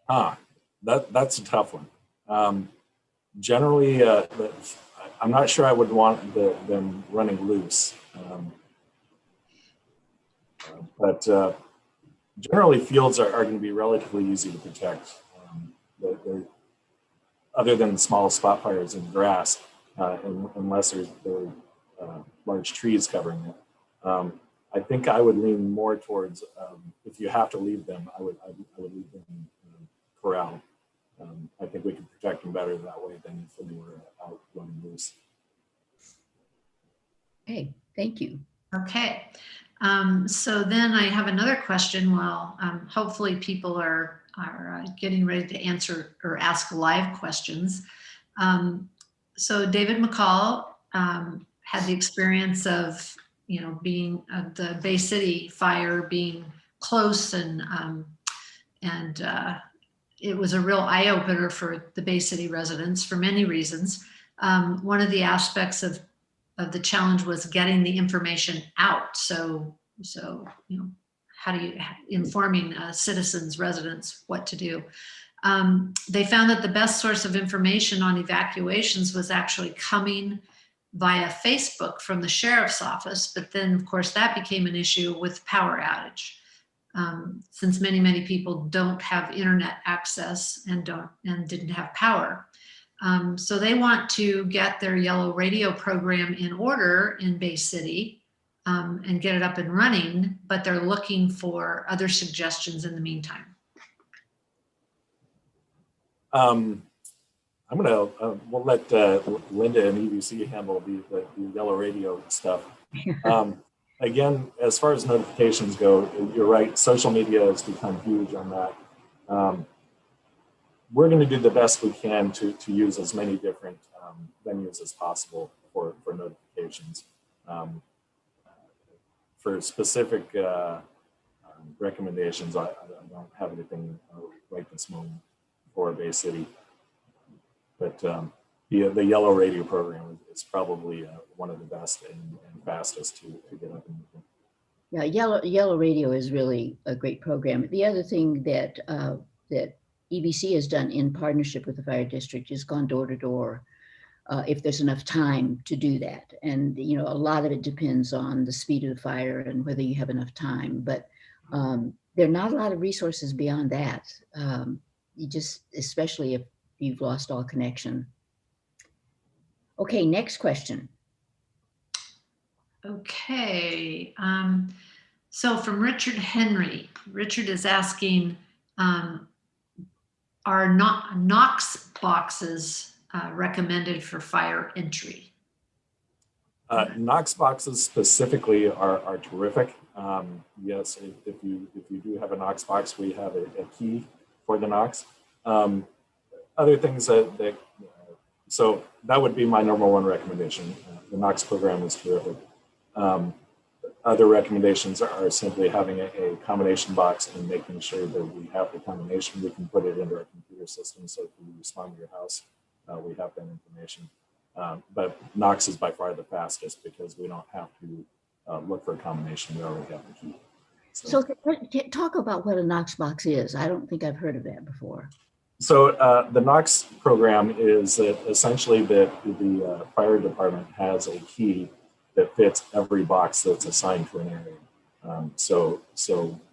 That's a tough one. Generally, I'm not sure I would want them running loose. But generally, fields are going to be relatively easy to protect. Other than small spot fires in grass, unless there are large trees covering it. I think I would lean more towards, if you have to leave them, I would leave them in corral. I think we can protect them better that way than if they were out running loose. Okay, thank you. Okay, so then I have another question. Well, hopefully people are getting ready to answer or ask live questions. So David McCall had the experience of, being the Bay City fire being close, and it was a real eye opener for the Bay City residents for many reasons. One of the aspects of the challenge was getting the information out. So how do you informing citizens, residents, what to do? They found that the best source of information on evacuations was actually coming via Facebook from the sheriff's office. But then, of course, that became an issue with power outage. Since many people don't have internet access and didn't have power. So they want to get their yellow radio program in order in Bay City and get it up and running, but they're looking for other suggestions in the meantime. We'll let Linda and EVC handle the yellow radio stuff. Again, as far as notifications go, you're right, social media has become huge on that. We're going to do the best we can to use as many different venues as possible for notifications. For specific recommendations, I don't have anything right this moment for Bay City. But the yellow radio program is probably one of the best and fastest to get up and moving. Yeah, yellow radio is really a great program. The other thing that that EBC has done in partnership with the fire district is gone door to door, if there's enough time to do that. And a lot of it depends on the speed of the fire and whether you have enough time. But there are not a lot of resources beyond that. Especially if you've lost all connection. Okay, next question. Okay, so from Richard Henry, Richard is asking, are Knox boxes recommended for fire entry? Knox boxes specifically are terrific. Yes, if you do have a Knox box, we have a key for the Knox. Other things so that would be my number one recommendation. The Knox program is terrific. Other recommendations are simply having a combination box and making sure that we have the combination. We can put it into our computer system, so if you respond to your house, we have that information. But Knox is by far the fastest because we don't have to look for a combination. We already have the key. So talk about what a Knox box is. I don't think I've heard of that before. So the Knox program is essentially that the fire department has a key that fits every box that's assigned to an area. So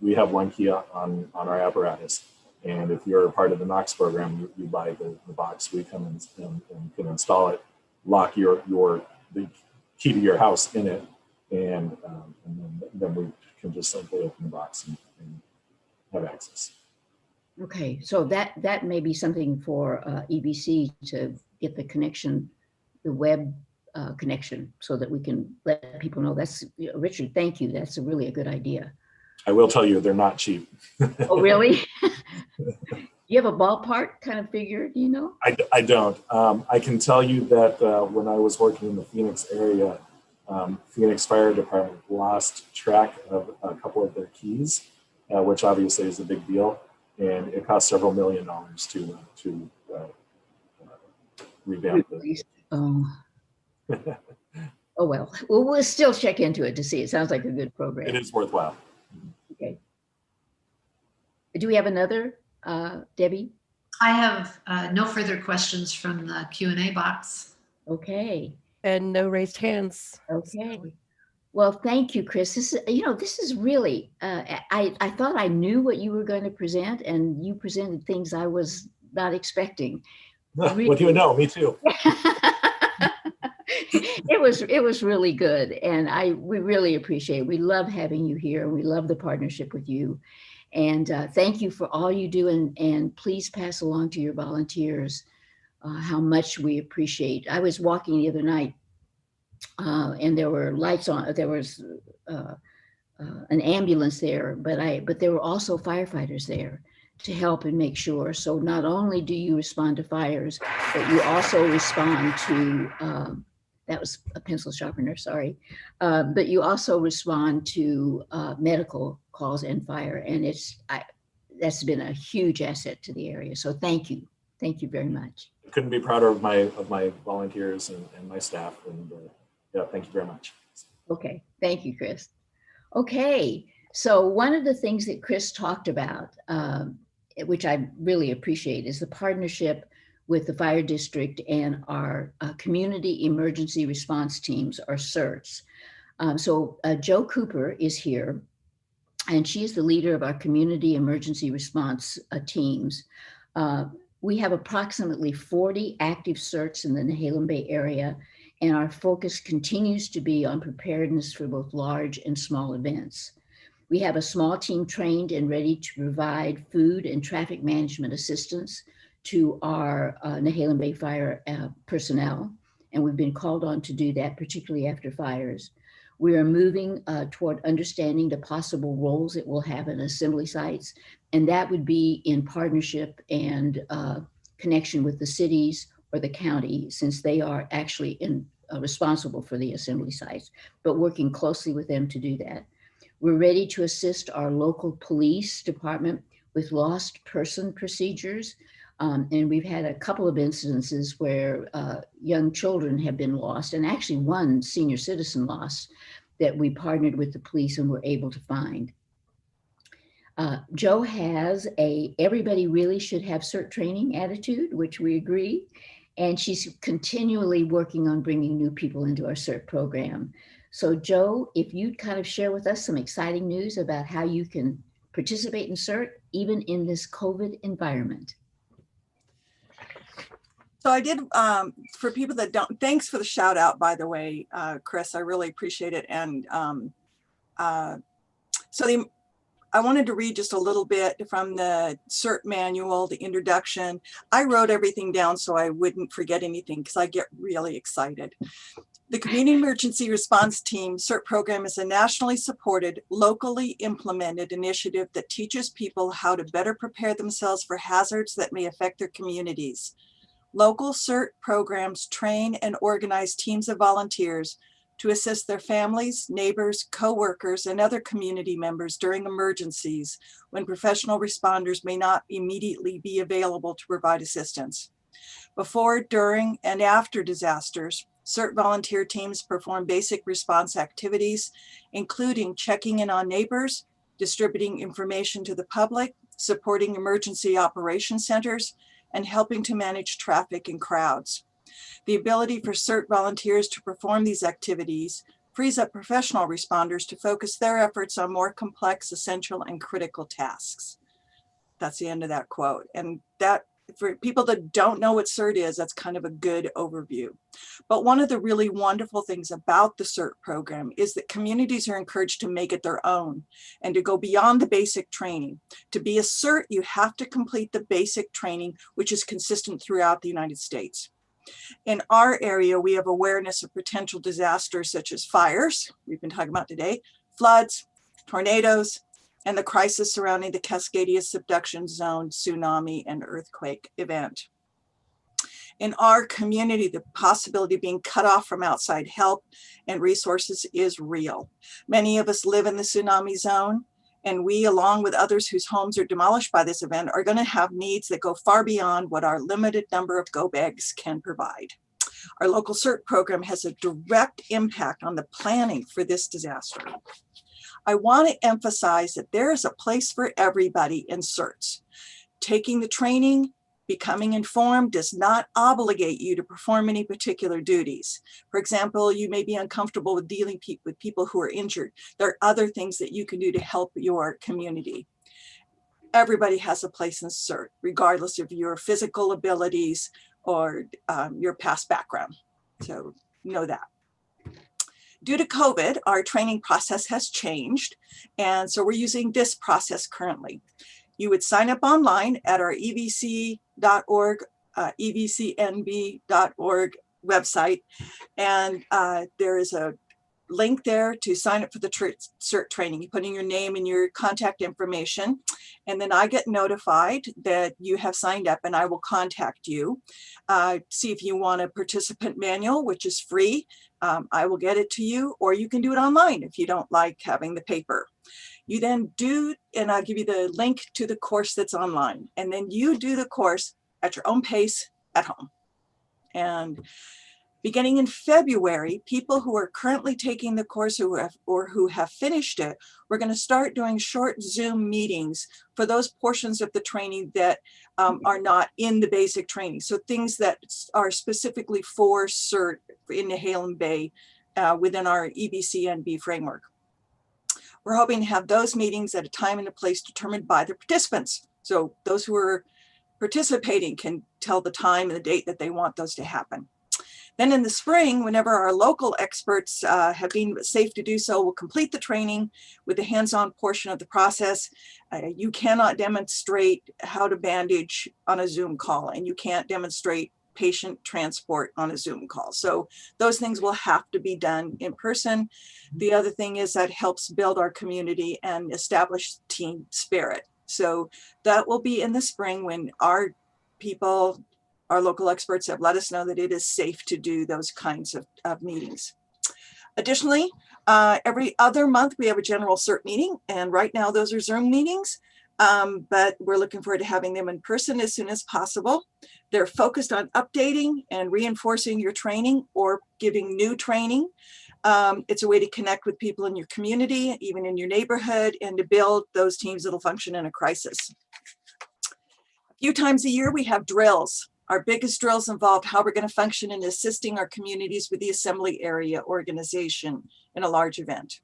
we have one key on our apparatus, and if you're a part of the Knox program, you buy the box. We come and can install it, lock the key to your house in it, and then we can just simply open the box and have access. Okay, so that may be something for EBC to get the connection, the web connection, so that we can let people know. That's Richard, thank you. That's really a good idea. I will tell you, they're not cheap. Oh, really? You have a ballpark kind of figure, do you know? I don't. I can tell you that when I was working in the Phoenix area, Phoenix Fire Department lost track of a couple of their keys, which obviously is a big deal. And it cost several $1 million to revamp it. Oh. Oh, well, we'll still check into it to see. It sounds like a good program. It is worthwhile. Okay. Do we have another, Debbie? I have no further questions from the Q&A box. Okay. And no raised hands. Okay. Well, thank you, Chris. This is really, I thought I knew what you were going to present, and you presented things I was not expecting. Really? What do you know? Me too. It was really good, and we really appreciate it. We love having you here, and we love the partnership with you. And thank you for all you do, and please pass along to your volunteers how much we appreciate. I was walking the other night, and there were lights on. There was an ambulance there, but there were also firefighters there to help and make sure. So not only do you respond to fires, but you also respond to that was a pencil sharpener, sorry. But you also respond to medical calls and fire. And that's been a huge asset to the area. So thank you. Thank you very much. I couldn't be prouder of my volunteers and my staff. And yeah, thank you very much. Okay, thank you, Chris. Okay, so one of the things that Chris talked about, which I really appreciate, is the partnership with the fire district and our community emergency response teams, or CERTs. So Jo Cooper is here, and she's the leader of our community emergency response teams. We have approximately 40 active CERTs in the Nehalem Bay area, and our focus continues to be on preparedness for both large and small events. We have a small team trained and ready to provide food and traffic management assistance to our Nehalem Bay Fire personnel, and we've been called on to do that, particularly after fires. We are moving toward understanding the possible roles it will have in assembly sites, and that would be in partnership and connection with the cities or the county, since they are actually responsible for the assembly sites, but working closely with them to do that. We're ready to assist our local police department with lost person procedures. And we've had a couple of incidences where young children have been lost, and actually one senior citizen lost that we partnered with the police and were able to find. Jo has everybody really should have CERT training attitude, which we agree. And she's continually working on bringing new people into our CERT program. So Jo, if you'd kind of share with us some exciting news about how you can participate in CERT, even in this COVID environment. So I did, for people that don't, thanks for the shout out, by the way, Chris, I really appreciate it. And I wanted to read just a little bit from the CERT manual, the introduction. I wrote everything down so I wouldn't forget anything because I get really excited. The Community Emergency Response Team CERT program is a nationally supported, locally implemented initiative that teaches people how to better prepare themselves for hazards that may affect their communities. Local CERT programs train and organize teams of volunteers to assist their families, neighbors, co-workers, and other community members during emergencies when professional responders may not immediately be available to provide assistance. Before, during, and after disasters, CERT volunteer teams perform basic response activities, including checking in on neighbors, distributing information to the public, supporting emergency operation centers, and helping to manage traffic and crowds. The ability for CERT volunteers to perform these activities frees up professional responders to focus their efforts on more complex, essential, and critical tasks. That's the end of that quote. And that, for people that don't know what CERT is, that's kind of a good overview. But one of the really wonderful things about the CERT program is that communities are encouraged to make it their own and to go beyond the basic training. To be a CERT, you have to complete the basic training, which is consistent throughout the United States. In our area, we have awareness of potential disasters such as fires, we've been talking about today, floods, tornadoes, and the crisis surrounding the Cascadia subduction zone, tsunami, and earthquake event. In our community, the possibility of being cut off from outside help and resources is real. Many of us live in the tsunami zone, And we, along with others whose homes are demolished by this event, are going to have needs that go far beyond what our limited number of go bags can provide. Our local CERT program has a direct impact on the planning for this disaster. I want to emphasize that there is a place for everybody in CERTs. Taking the training, becoming informed does not obligate you to perform any particular duties. For example, you may be uncomfortable with dealing with people who are injured. There are other things that you can do to help your community. Everybody has a place in CERT, regardless of your physical abilities or your past background. So know that. Due to COVID, our training process has changed. And so we're using this process currently. You would sign up online at our evc.org, evcnb.org website. And there is a link there to sign up for the CERT training. You put in your name and your contact information, and then I get notified that you have signed up, and I will contact you. See if you want a participant manual, which is free. I will get it to you, or you can do it online if you don't like having the paper. You then do, and I'll give you the link to the course that's online, and then you do the course at your own pace at home. And beginning in February, people who are currently taking the course or who have finished it, we're going to start doing short Zoom meetings for those portions of the training that are not in the basic training. So things that are specifically for CERT in Nehalem Bay within our EBCNB framework. We're hoping to have those meetings at a time and a place determined by the participants. So those who are participating can tell the time and the date that they want those to happen. Then in the spring, whenever our local experts have been safe to do so, we'll complete the training with the hands-on portion of the process. You cannot demonstrate how to bandage on a Zoom call, and you can't demonstrate patient transport on a Zoom call. So those things will have to be done in person. The other thing is that helps build our community and establish team spirit. So that will be in the spring when our people, our local experts have let us know that it is safe to do those kinds of meetings. Additionally, every other month we have a general CERT meeting, and right now those are Zoom meetings, but we're looking forward to having them in person as soon as possible. They're focused on updating and reinforcing your training or giving new training. It's a way to connect with people in your community, even in your neighborhood, and to build those teams that'll function in a crisis. A few times a year we have drills. Our biggest drills involve how we're going to function in assisting our communities with the assembly area organization in a large event.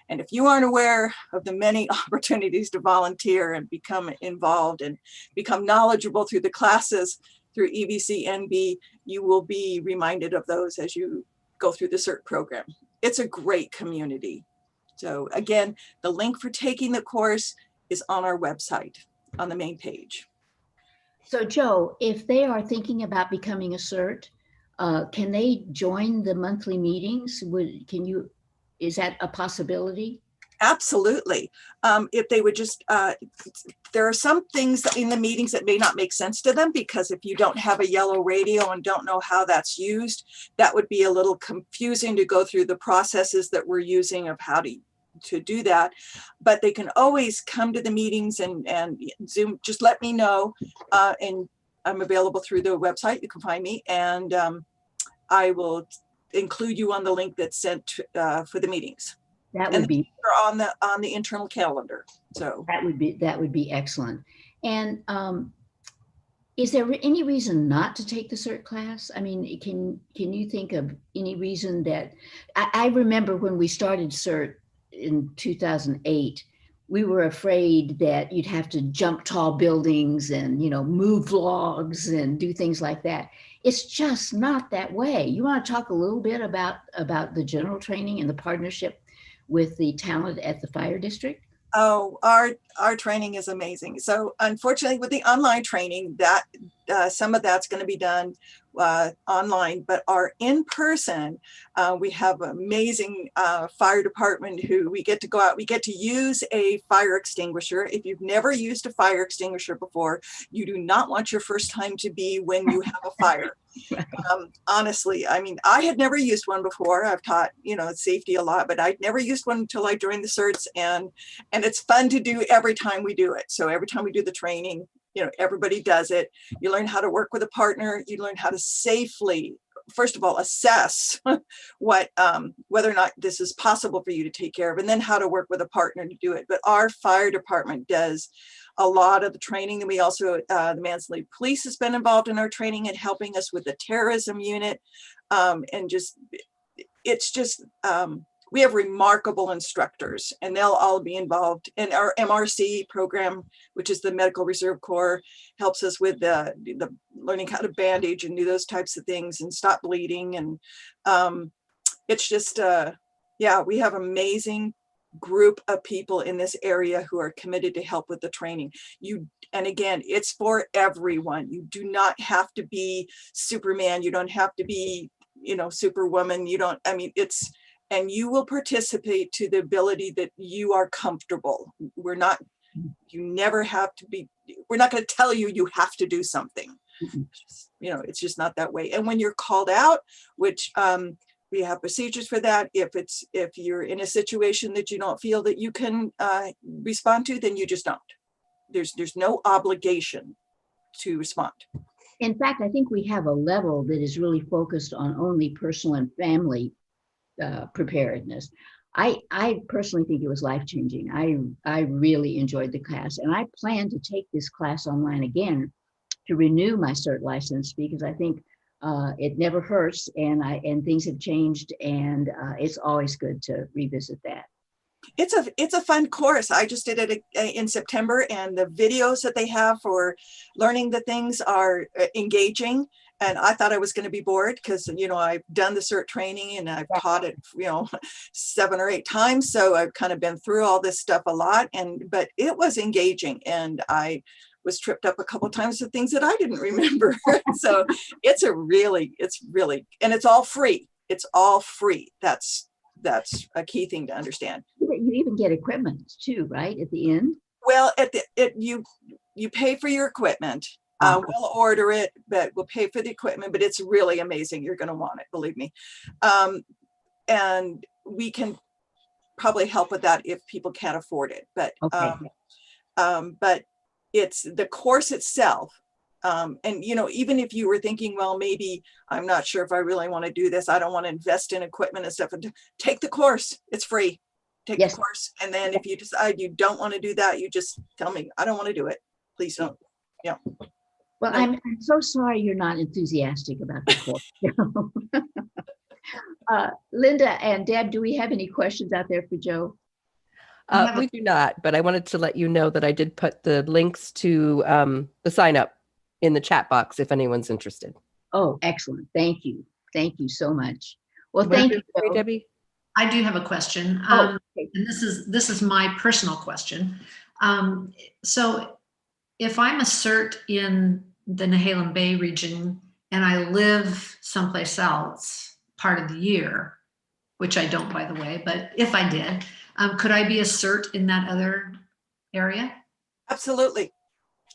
And if you aren't aware of the many opportunities to volunteer and become involved and become knowledgeable through the classes through EBCNB, you will be reminded of those as you go through the CERT program. It's a great community. So again, the link for taking the course is on our website on the main page. So Joe, if they are thinking about becoming a CERT, can they join the monthly meetings? Is that a possibility? Absolutely. If they would just, there are some things in the meetings that may not make sense to them, because if you don't have a yellow radio and don't know how that's used, that would be a little confusing to go through the processes that we're using of how to do that. But they can always come to the meetings and Zoom, just let me know, and I'm available through the website. You can find me, and I will include you on the link that's sent for the meetings. That would be on the internal calendar. So that would be excellent. And is there any reason not to take the CERT class? I mean, can you think of any reason that I remember when we started CERT in 2008, we were afraid that you'd have to jump tall buildings and, move logs and do things like that. It's just not that way. You want to talk a little bit about the general training and the partnership with the talent at the fire district? Oh, our training is amazing. So unfortunately with the online training, that some of that's going to be done online, but our in-person, we have amazing fire department who we get to go out. We get to use a fire extinguisher. If you've never used a fire extinguisher before, you do not want your first time to be when you have a fire. Honestly, I mean, I had never used one before. I've taught, safety a lot, but I'd never used one until I joined the certs, and it's fun to do every time we do it. So every time we do the training, everybody does it. You learn how to work with a partner. You learn how to safely, first of all, assess what, whether or not this is possible for you to take care of, and then how to work with a partner to do it. But our fire department does a lot of the training. And we also, the Manson Police has been involved in our training and helping us with the terrorism unit. We have remarkable instructors, and they'll all be involved. And our MRC program, which is the Medical Reserve Corps, helps us with the learning how to bandage and do those types of things and stop bleeding. And it's just, we have amazing group of people in this area who are committed to help with the training. And again, it's for everyone. You do not have to be Superman. You don't have to be, Superwoman. And you will participate to the ability that you are comfortable. We're not going to tell you you have to do something. It's just not that way. And when you're called out, which we have procedures for that. If you're in a situation that you don't feel that you can respond to, then you just don't. There's no obligation to respond. In fact, I think we have a level that is really focused on only personal and family preparedness. I personally think it was life-changing. I really enjoyed the class, and I plan to take this class online again to renew my CERT license, because I think it never hurts, and things have changed, and it's always good to revisit that. It's a fun course. I just did it in September, and the videos that they have for learning the things are engaging. And I thought I was going to be bored because, I've done the CERT training and I've taught it, 7 or 8 times. So I've kind of been through all this stuff a lot, but it was engaging, and I was tripped up a couple of times with things that I didn't remember. So it's really, and it's all free. It's all free. That's a key thing to understand. You even get equipment too, right? At the end? Well, you pay for your equipment. We'll order it, but we'll pay for the equipment, but it's really amazing. You're going to want it, believe me. And we can probably help with that if people can't afford it. But, but it's the course itself. And, even if you were thinking, well, maybe I'm not sure if I really want to do this. I don't want to invest in equipment and stuff. Take the course. It's free. Take the course. And then if you decide you don't want to do that, you just tell me, I don't want to do it. Please don't. Yeah. Well, I'm so sorry you're not enthusiastic about the course. Linda and Deb, do we have any questions out there for Joe? We do not, but I wanted to let you know that I did put the links to the sign up in the chat box if anyone's interested. Oh, excellent. Thank you. Thank you so much. Well, thank you, Joe. Debbie. I do have a question. And this is my personal question. So if I'm a CERT in the Nehalem Bay region and I live someplace else part of the year, which I don't, by the way, but if I did, could I be a CERT in that other area? Absolutely.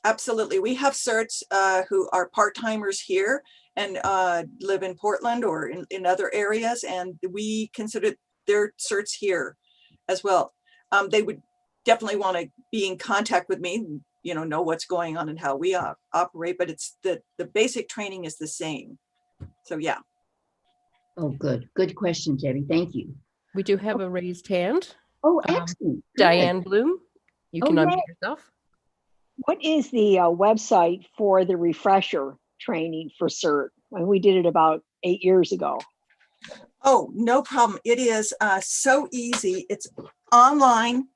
Absolutely. We have CERTs who are part-timers here and live in Portland or in other areas, and we consider their certs here as well. They would definitely want to be in contact with me, know what's going on and how we operate, but it's the basic training is the same. So yeah. Oh, good. Good question, Debbie. Thank you. We do have a raised hand. Oh, excellent. Diane Bloom, you can unmute yourself. What is the website for the refresher training for CERT? We did it about 8 years ago. Oh, no problem. It is so easy. It's online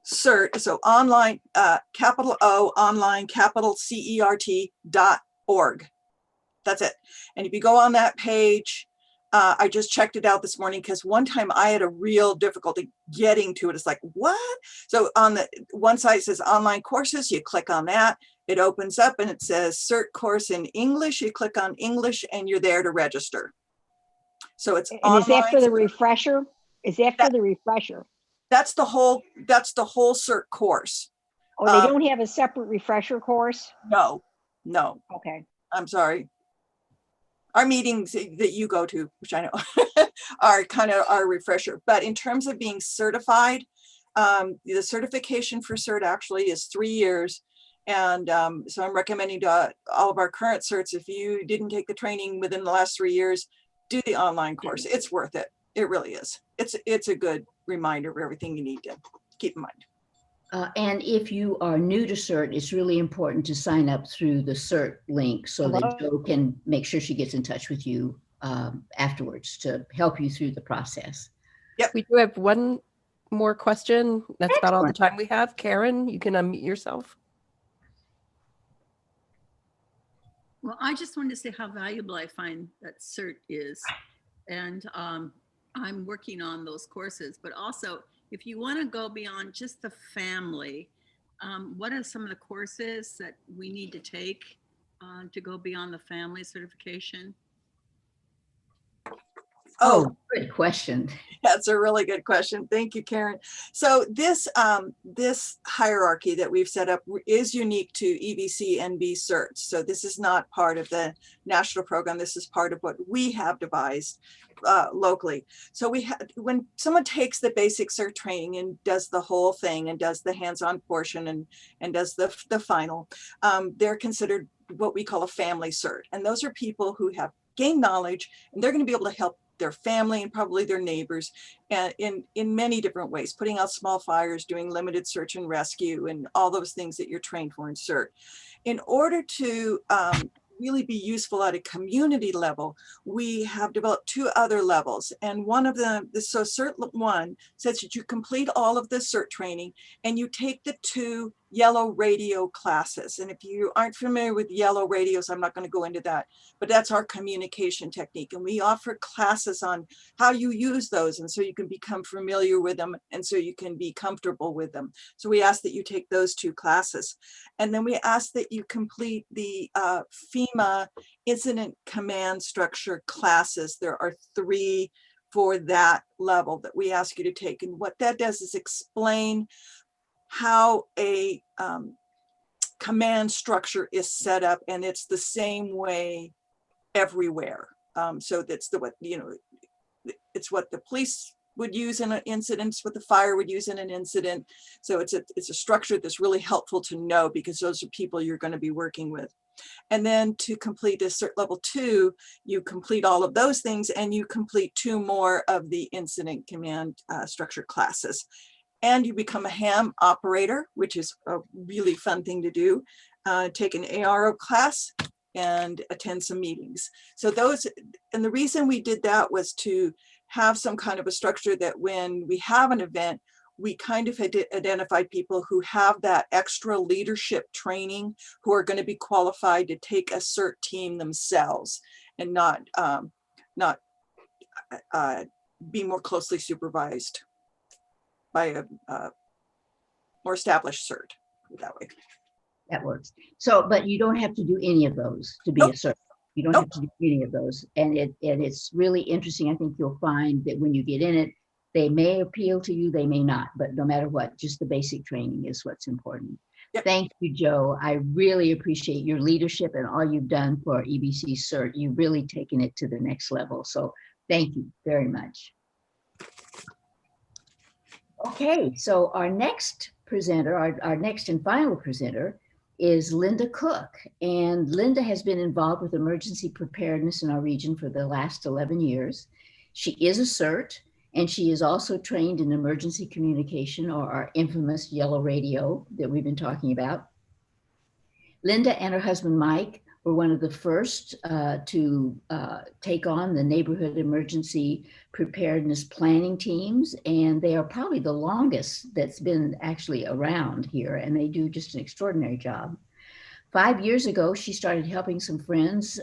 CERT. So online, capital O, online, capital CERT.org. That's it. And if you go on that page, I just checked it out this morning because one time I had a real difficulty getting to it. It's like, what? So on the one side it says online courses, you click on that, it opens up and it says cert course in English. You click on English and you're there to register. So it's And online. is that for the refresher? Is that for the refresher? That's the whole cert course. Oh, they don't have a separate refresher course? No. Okay. I'm sorry. Our meetings that you go to, which I know, are kind of our refresher. But in terms of being certified, the certification for cert actually is 3 years. And so I'm recommending to all of our current certs, if you didn't take the training within the last 3 years, do the online course. It's worth it. It really is. It's a good reminder of everything you need to keep in mind. And if you are new to CERT, it's really important to sign up through the CERT link so that Jo can make sure she gets in touch with you afterwards to help you through the process. Yep. We do have one more question. That's about all the time we have. Karen, you can unmute yourself. Well, I just wanted to say how valuable I find that CERT is. And I'm working on those courses, but also if you want to go beyond just the family, what are some of the courses that we need to take to go beyond the family certification? Oh, good question. That's a really good question. Thank you, Karen. So this hierarchy that we've set up is unique to EVC NB certs. So this is not part of the national program. This is part of what we have devised locally. So when someone takes the basic cert training and does the whole thing and does the hands-on portion and does the final, they're considered what we call a family cert. And those are people who have gained knowledge and they're going to be able to help their family and probably their neighbors in many different ways, putting out small fires, doing limited search and rescue, and all those things that you're trained for in CERT. In order to really be useful at a community level, we have developed 2 other levels. And one of them, so CERT 1 says that you complete all of the CERT training and you take the 2 yellow radio classes. And if you aren't familiar with yellow radios, I'm not going to go into that, but that's our communication technique. And we offer classes on how you use those. And so you can become familiar with them and so you can be comfortable with them. So we ask that you take those 2 classes. And then we ask that you complete the FEMA incident command structure classes. There are 3 for that level that we ask you to take. And what that does is explain how a command structure is set up, and it's the same way everywhere. So that's it's what the police would use in an incident, what the fire would use in an incident. So it's a structure that's really helpful to know because those are people you're going to be working with. And then to complete this CERT level 2, you complete all of those things and you complete 2 more of the incident command structure classes. And you become a ham operator, which is a really fun thing to do. Take an ARO class and attend some meetings. So those, and the reason we did that was to have some kind of a structure that when we have an event, we kind of had identified people who have that extra leadership training, who are going to be qualified to take a CERT team themselves and not be more closely supervised by a more established CERT that way. That works. So, but you don't have to do any of those to be a CERT. You don't have to do any of those. And it's really interesting. I think you'll find that when you get in it, they may appeal to you, they may not, but no matter what, just the basic training is what's important. Yep. Thank you, Jo. I really appreciate your leadership and all you've done for EBC CERT. You've really taken it to the next level. So thank you very much. Okay, so our next presenter, our next and final presenter is Linda Cook. And Linda has been involved with emergency preparedness in our region for the last 11 years. She is a CERT, and she is also trained in emergency communication, or our infamous yellow radio that we've been talking about. Linda and her husband, Mike, were one of the first to take on the neighborhood emergency preparedness planning teams. And they are probably the longest that's been actually around here. And they do just an extraordinary job. 5 years ago, she started helping some friends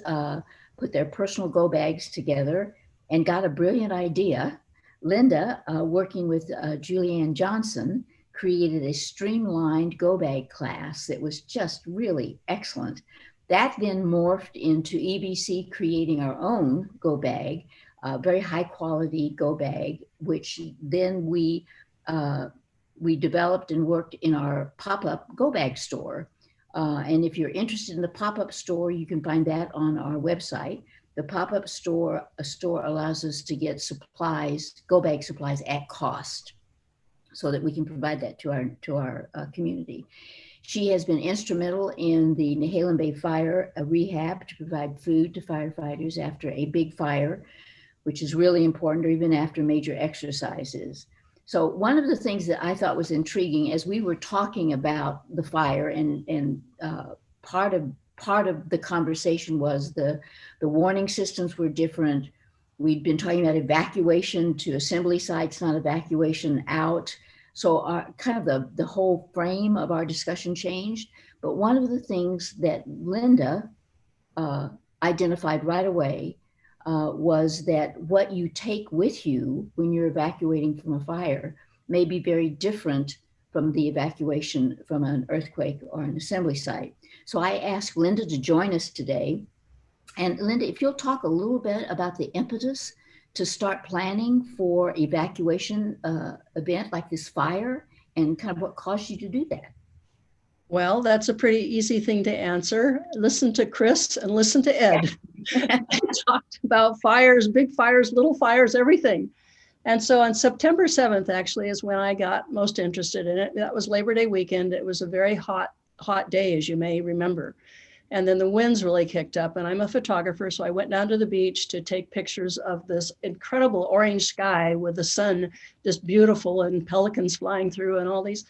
put their personal go bags together. and got a brilliant idea. Linda, working with Julianne Johnson, created a streamlined go bag class that was just really excellent. That then morphed into EBC creating our own go bag, very high quality go bag, which then we developed and worked in our pop-up go bag store. And if you're interested in the pop-up store, you can find that on our website. The pop-up store allows us to get supplies, go bag supplies at cost, so that we can provide that to our community. She has been instrumental in the Nehalem Bay Fire rehab to provide food to firefighters after a big fire, which is really important, or even after major exercises. So one of the things that I thought was intriguing as we were talking about the fire, and part of the conversation was the warning systems were different. We'd been talking about evacuation to assembly sites, not evacuation out. So our, kind of the whole frame of our discussion changed. But one of the things that Linda identified right away was that what you take with you when you're evacuating from a fire may be very different from the evacuation from an earthquake or an assembly site. So I asked Linda to join us today. And Linda, if you'll talk a little bit about the impetus to start planning for evacuation event like this fire, and kind of what caused you to do that. Well, that's a pretty easy thing to answer. Listen to Chris and listen to Ed. They talked about fires, big fires, little fires, everything. And so on September 7th, actually, is when I got most interested in it. That was Labor Day weekend. It was a very hot day, as you may remember. And then the winds really kicked up, and I'm a photographer. So I went down to the beach to take pictures of this incredible orange sky with the sun just beautiful and pelicans flying through and all these.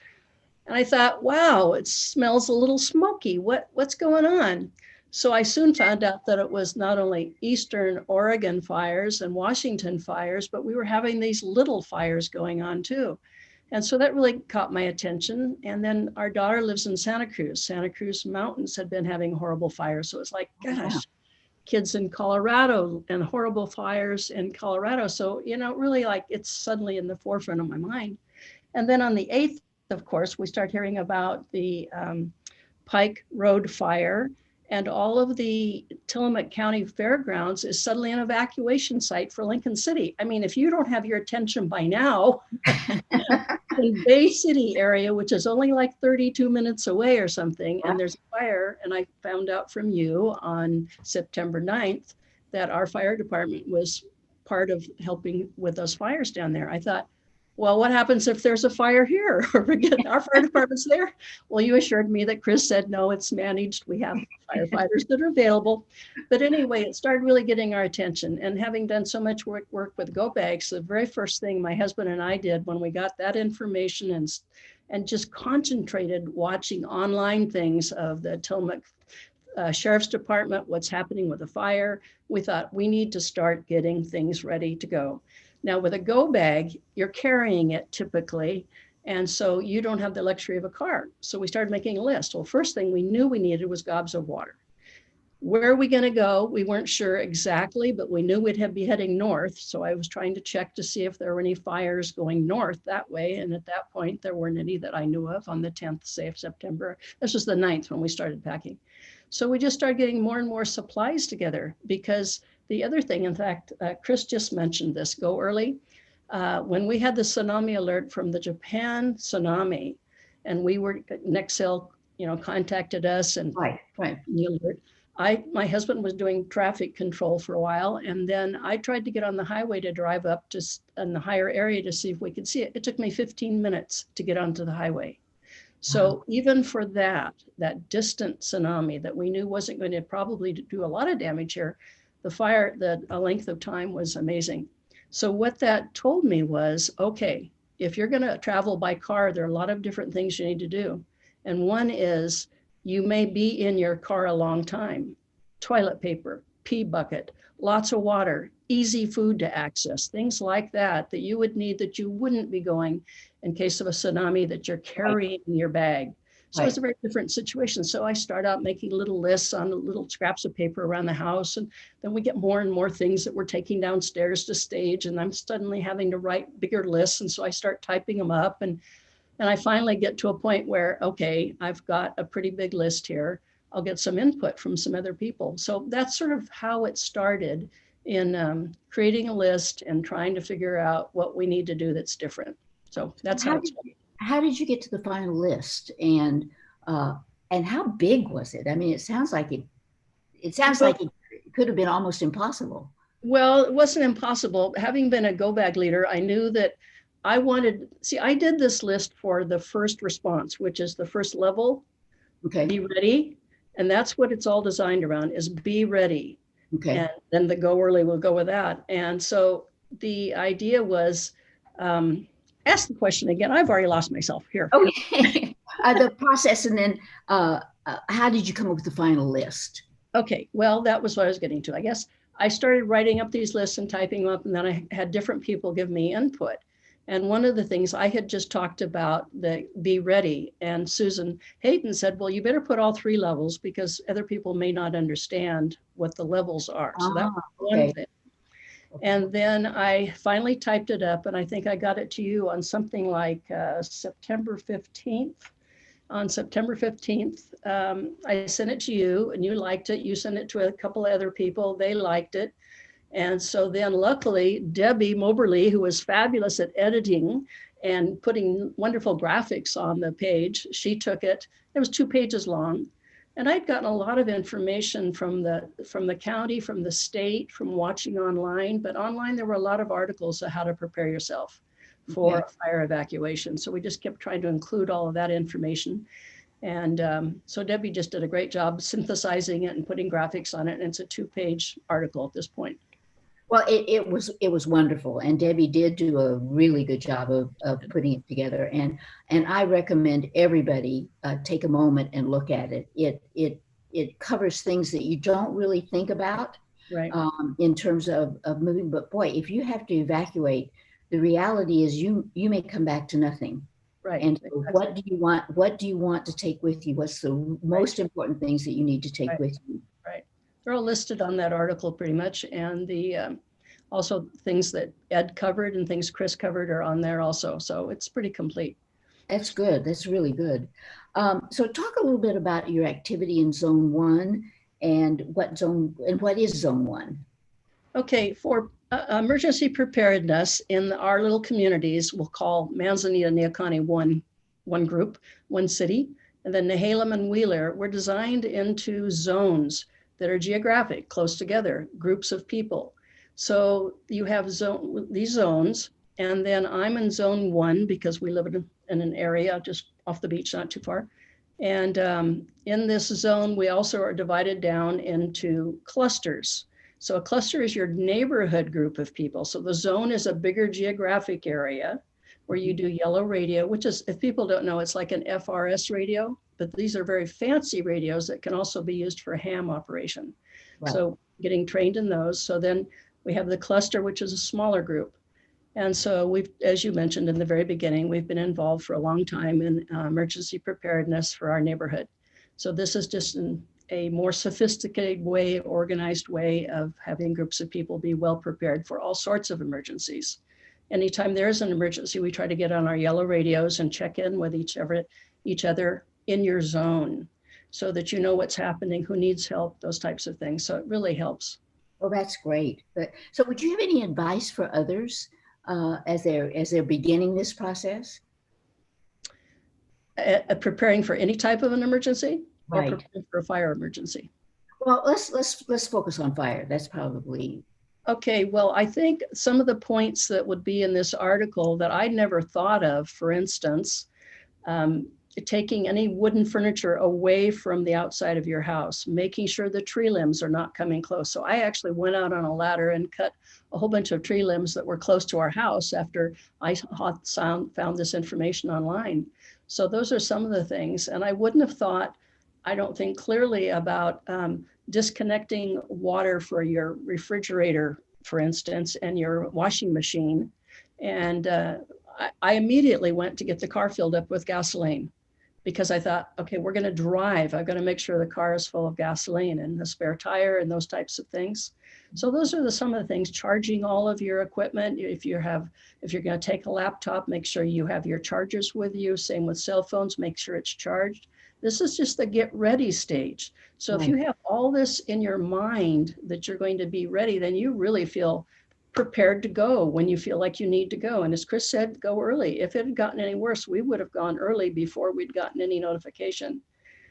And I thought, wow, it smells a little smoky. What's going on? So I soon found out that it was not only Eastern Oregon fires and Washington fires, but we were having these little fires going on too. And so that really caught my attention. And then our daughter lives in Santa Cruz. Santa Cruz Mountains had been having horrible fires. So it's like, gosh, kids in Colorado and horrible fires in Colorado. So, really like it's suddenly in the forefront of my mind. And then on the 8th, of course, we start hearing about the Pike Road fire, and all of the Tillamook County Fairgrounds is suddenly an evacuation site for Lincoln City. I mean, if you don't have your attention by now, the Bay City area, which is only like 32 minutes away or something, and there's a fire, and I found out from you on September 9th that our fire department was part of helping with those fires down there. I thought, well, what happens if there's a fire here? Or forget our fire department's there? Well, you assured me that Chris said, no, it's managed. We have firefighters that are available. But anyway, it started really getting our attention. And having done so much work with go bags, the very first thing my husband and I did when we got that information and just concentrated watching online things of the Tillamook Sheriff's Department, what's happening with the fire, we thought we need to start getting things ready to go. Now with a go bag, you're carrying it typically, and so you don't have the luxury of a car. So we started making a list. Well, first thing we knew we needed was gobs of water. Where are we going to go? We weren't sure exactly, but we knew we'd be heading north. So I was trying to check to see if there were any fires going north that way. And at that point, there weren't any that I knew of on the 10th, say, of September. This was the 9th when we started packing. So we just started getting more and more supplies together, because the other thing, in fact, Chris just mentioned this, go early. When we had the tsunami alert from the Japan tsunami, and we were, Nexel, contacted us and the alert. My husband was doing traffic control for a while, and then I tried to get on the highway to drive up to in the higher area to see if we could see it. It took me 15 minutes to get onto the highway. So even for that distant tsunami that we knew wasn't going to probably do a lot of damage here, the fire, the length of time was amazing. So what that told me was, okay, if you're going to travel by car, there are a lot of different things you need to do. And one is you may be in your car a long time. Toilet paper, pee bucket, lots of water, easy food to access, things like that that you would need that you wouldn't be going in case of a tsunami that you're carrying in your bag. So it's a very different situation. So I start out making little lists on little scraps of paper around the house. And then we get more and more things that we're taking downstairs to stage. And I'm suddenly having to write bigger lists. And so I start typing them up. And I finally get to a point where, okay, I've got a pretty big list here. I'll get some input from some other people. So that's sort of how it started in creating a list and trying to figure out what we need to do that's different. So that's how it started. How did you get to the final list, and how big was it? I mean, it sounds like it could have been almost impossible. Well, it wasn't impossible. Having been a go bag leader, I knew that I did this list for the first response, which is the first level. Okay. Be ready. And that's what it's all designed around, is be ready. Okay. And then the go early will go with that. And so the idea was, ask the question again. I've already lost myself here. Okay. The process, and then how did you come up with the final list? Okay, well, that was what I was getting to. I guess I started writing up these lists and typing them up, and then I had different people give me input. And one of the things I had just talked about, the be ready, and Susan Hayden said, well, you better put all 3 levels because other people may not understand what the levels are. So that was one thing. And then I finally typed it up, and I think I got it to you on something like September 15th. On September 15th, I sent it to you and you liked it. You sent it to a couple of other people. They liked it. And so then luckily, Debbie Moberly, who was fabulous at editing and putting wonderful graphics on the page, she took it. It was 2 pages long. And I'd gotten a lot of information from the county, from the state, from watching online. But online, there were a lot of articles on how to prepare yourself for a fire evacuation. So we just kept trying to include all of that information. And so Debbie just did a great job synthesizing it and putting graphics on it. And it's a 2-page article at this point. Well, it was wonderful, and Debbie did do a really good job of putting it together. And I recommend everybody take a moment and look at it. It covers things that you don't really think about, right? In terms of moving. But boy, if you have to evacuate, the reality is you may come back to nothing. Right. And so what do you want? What do you want to take with you? What's the most important things that you need to take with you? Right. They're all listed on that article pretty much. And the also things that Ed covered and things Chris covered are on there also. So it's pretty complete. That's good. That's really good. So talk a little bit about your activity in Zone 1 and what is Zone 1? Okay, for emergency preparedness in our little communities, we'll call Manzanita, Neocani one group, one city, and then Nehalem and Wheeler were designed into zones that are geographic, close together, groups of people. So you have these zones, and then I'm in Zone 1 because we live in an area just off the beach, not too far. And in this zone, we also are divided down into clusters. So a cluster is your neighborhood group of people. So the zone is a bigger geographic area where you do yellow radio, which is, if people don't know, it's like an FRS radio, but these are very fancy radios that can also be used for ham operation. Wow. So getting trained in those. So then we have the cluster, which is a smaller group. And so we've, as you mentioned in the very beginning, we've been involved for a long time in emergency preparedness for our neighborhood. So this is just a more sophisticated way, organized way of having groups of people be well prepared for all sorts of emergencies. Anytime there's an emergency, we try to get on our yellow radios and check in with each other in your zone so that you know what's happening, who needs help, those types of things. So it really helps. Well, that's great. But so would you have any advice for others as they're beginning this process? Preparing for any type of an emergency? Right. Or preparing for a fire emergency? Well, let's focus on fire. That's probably. Okay, well, I think some of the points that would be in this article that I never thought of, for instance, taking any wooden furniture away from the outside of your house, making sure the tree limbs are not coming close. So I actually went out on a ladder and cut a whole bunch of tree limbs that were close to our house after I found this information online. So those are some of the things. And I wouldn't have thought, I don't think clearly about disconnecting water for your refrigerator, for instance, and your washing machine. And I immediately went to get the car filled up with gasoline because I thought, okay, we're going to drive. I've got to make sure the car is full of gasoline and the spare tire and those types of things. So those are some of the things. Charging all of your equipment. If you're going to take a laptop, make sure you have your chargers with you. Same with cell phones, make sure it's charged. This is just the get ready stage. So if you have all this in your mind that you're going to be ready, then you really feel prepared to go when you feel like you need to go. And as Chris said, go early. If it had gotten any worse, we would have gone early before we'd gotten any notification.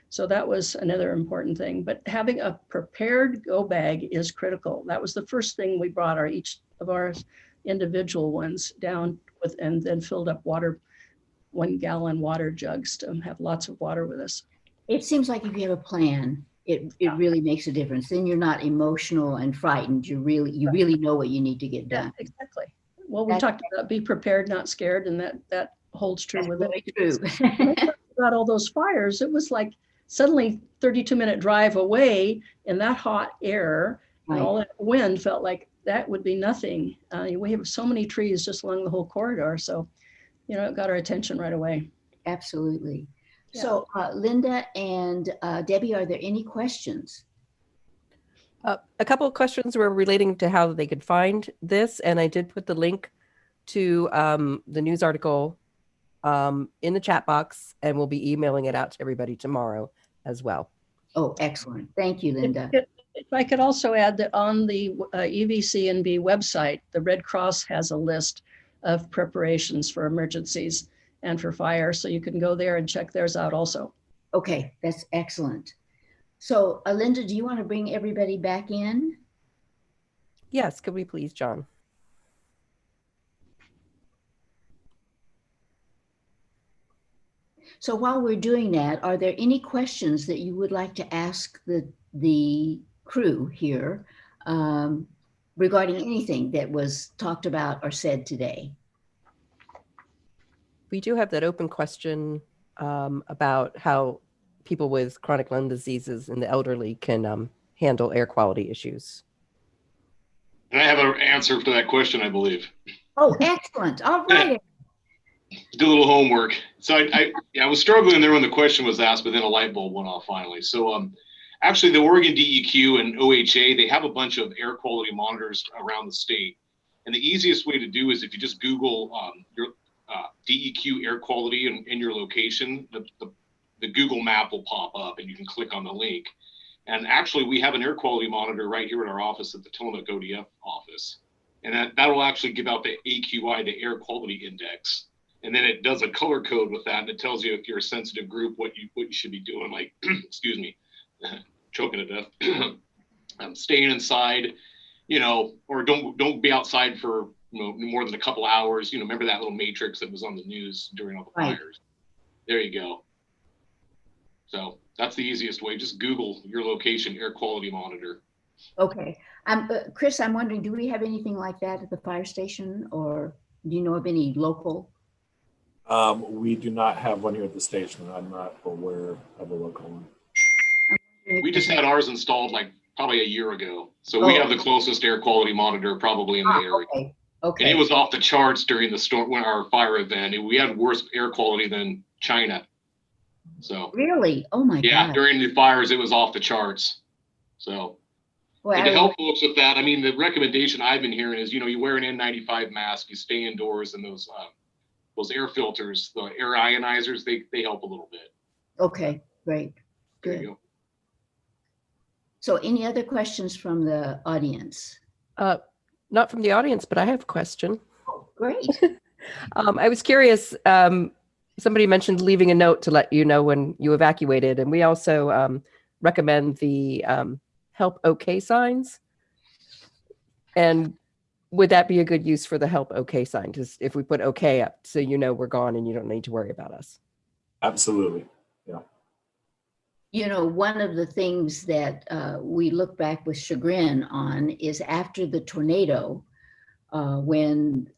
So that was another important thing. But having a prepared go bag is critical. That was the first thing we brought each of our individual ones down with, and then filled up 1 gallon water jugs to have lots of water with us. It seems like if you have a plan, it really makes a difference. Then you're not emotional and frightened. You really know what you need to get done. Yeah, exactly. Well, we talked about be prepared, not scared, and that holds true with really it. true. When I talked about all those fires, it was like suddenly 32-minute drive away in that hot air, and all that wind felt like that would be nothing. We have so many trees just along the whole corridor, so it got our attention right away. Absolutely. Yeah. So Linda and Debbie, are there any questions? A couple of questions were relating to how they could find this, and I did put the link to the news article in the chat box, and we'll be emailing it out to everybody tomorrow as well. Oh, excellent. Thank you, Linda. If I could also add that on the EVCNB website, the Red Cross has a list of preparations for emergencies and for fire. So you can go there and check theirs out also. Okay, that's excellent. So Linda, do you want to bring everybody back in? Yes, could we please, John? So while we're doing that, are there any questions that you would like to ask the crew here regarding anything that was talked about or said today? We do have that open question about how people with chronic lung diseases and the elderly can handle air quality issues. And I have an answer to that question, I believe. Oh, excellent. All right. Do a little homework. So I was struggling there when the question was asked, but then a light bulb went off finally. So actually the Oregon DEQ and OHA, they have a bunch of air quality monitors around the state. And the easiest way to do is if you just Google your DEQ air quality in your location, the Google map will pop up and you can click on the link. And actually we have an air quality monitor right here at our office at the Tillamook ODF office. And that will actually give out the AQI, the air quality index. And then it does a color code with that, and it tells you if you're a sensitive group, what you should be doing, like, excuse me, choking to death, staying inside, or don't be outside for more than a couple hours. Remember that little matrix that was on the news during all the fires? There you go. So that's the easiest way. Just Google your location air quality monitor. Okay. Chris, I'm wondering, do we have anything like that at the fire station, or do you know of any local? We do not have one here at the station. I'm not aware of a local one. We just had ours installed like probably a year ago. So we have the closest air quality monitor probably in the area. Okay. And it was off the charts during the storm, when our fire event. We had worse air quality than China. So really? Oh my God. Yeah, during the fires, it was off the charts. So and to help folks with that, I mean, the recommendation I've been hearing is, you wear an N95 mask, you stay indoors, and those air filters, the air ionizers, they help a little bit. Okay, great. Good. There you go. So any other questions from the audience? Not from the audience, but I have a question. Oh, great. I was curious, somebody mentioned leaving a note to let you know when you evacuated, and we also recommend the help okay signs. And would that be a good use for the help okay sign? Just if we put okay up, so we're gone and you don't need to worry about us. Absolutely. Yeah. One of the things that we look back with chagrin on is after the tornado, when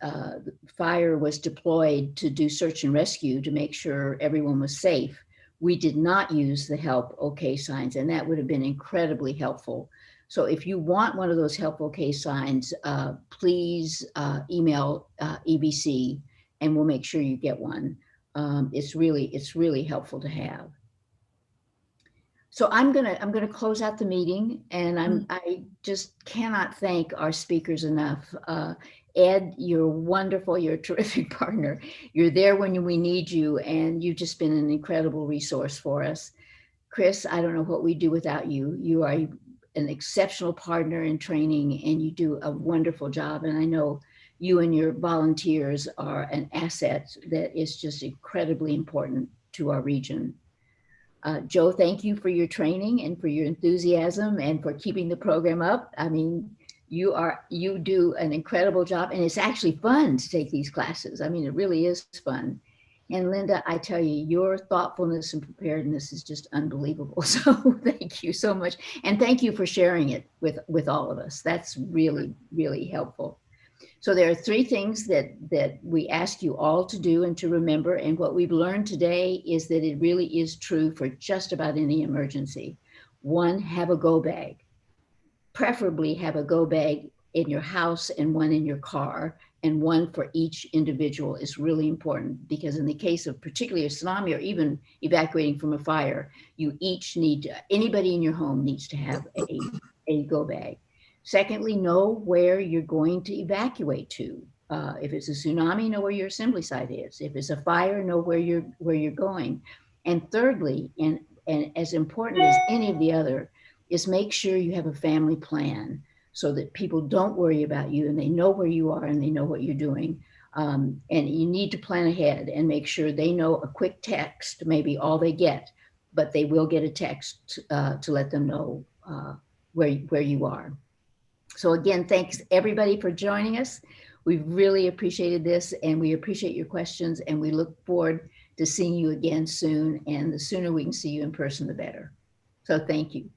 fire was deployed to do search and rescue to make sure everyone was safe, we did not use the help okay signs, and that would have been incredibly helpful. So if you want one of those help okay signs, please email EBC and we'll make sure you get one. it's really helpful to have. So I'm gonna close out the meeting, and I just cannot thank our speakers enough. Ed, you're wonderful. You're a terrific partner. You're there when we need you, and you've just been an incredible resource for us. Chris, I don't know what we'd do without you. You are an exceptional partner in training, and you do a wonderful job. And I know you and your volunteers are an asset that is just incredibly important to our region. Joe, thank you for your training and for your enthusiasm and for keeping the program up. I mean, you do an incredible job, and it's actually fun to take these classes. I mean, it really is fun. And Linda, I tell you, your thoughtfulness and preparedness is just unbelievable. So thank you so much. And thank you for sharing it with all of us. That's really, really helpful. So there are 3 things that we ask you all to do and to remember. And what we've learned today is that it really is true for just about any emergency. 1, have a go bag. Preferably have a go bag in your house and 1 in your car, and 1 for each individual is really important, because in the case of particularly a tsunami or even evacuating from a fire, you each anybody in your home needs to have a go bag. Secondly, know where you're going to evacuate to. If it's a tsunami, know where your assembly site is. If it's a fire, know where you're going. And thirdly, and as important as any of the other, is make sure you have a family plan so that people don't worry about you and they know where you are and they know what you're doing. And you need to plan ahead and make sure they know a quick text, maybe all they get, but they will get a text to let them know where you are. So again, thanks everybody for joining us. We've really appreciated this, and we appreciate your questions, and we look forward to seeing you again soon. And the sooner we can see you in person, the better. So thank you.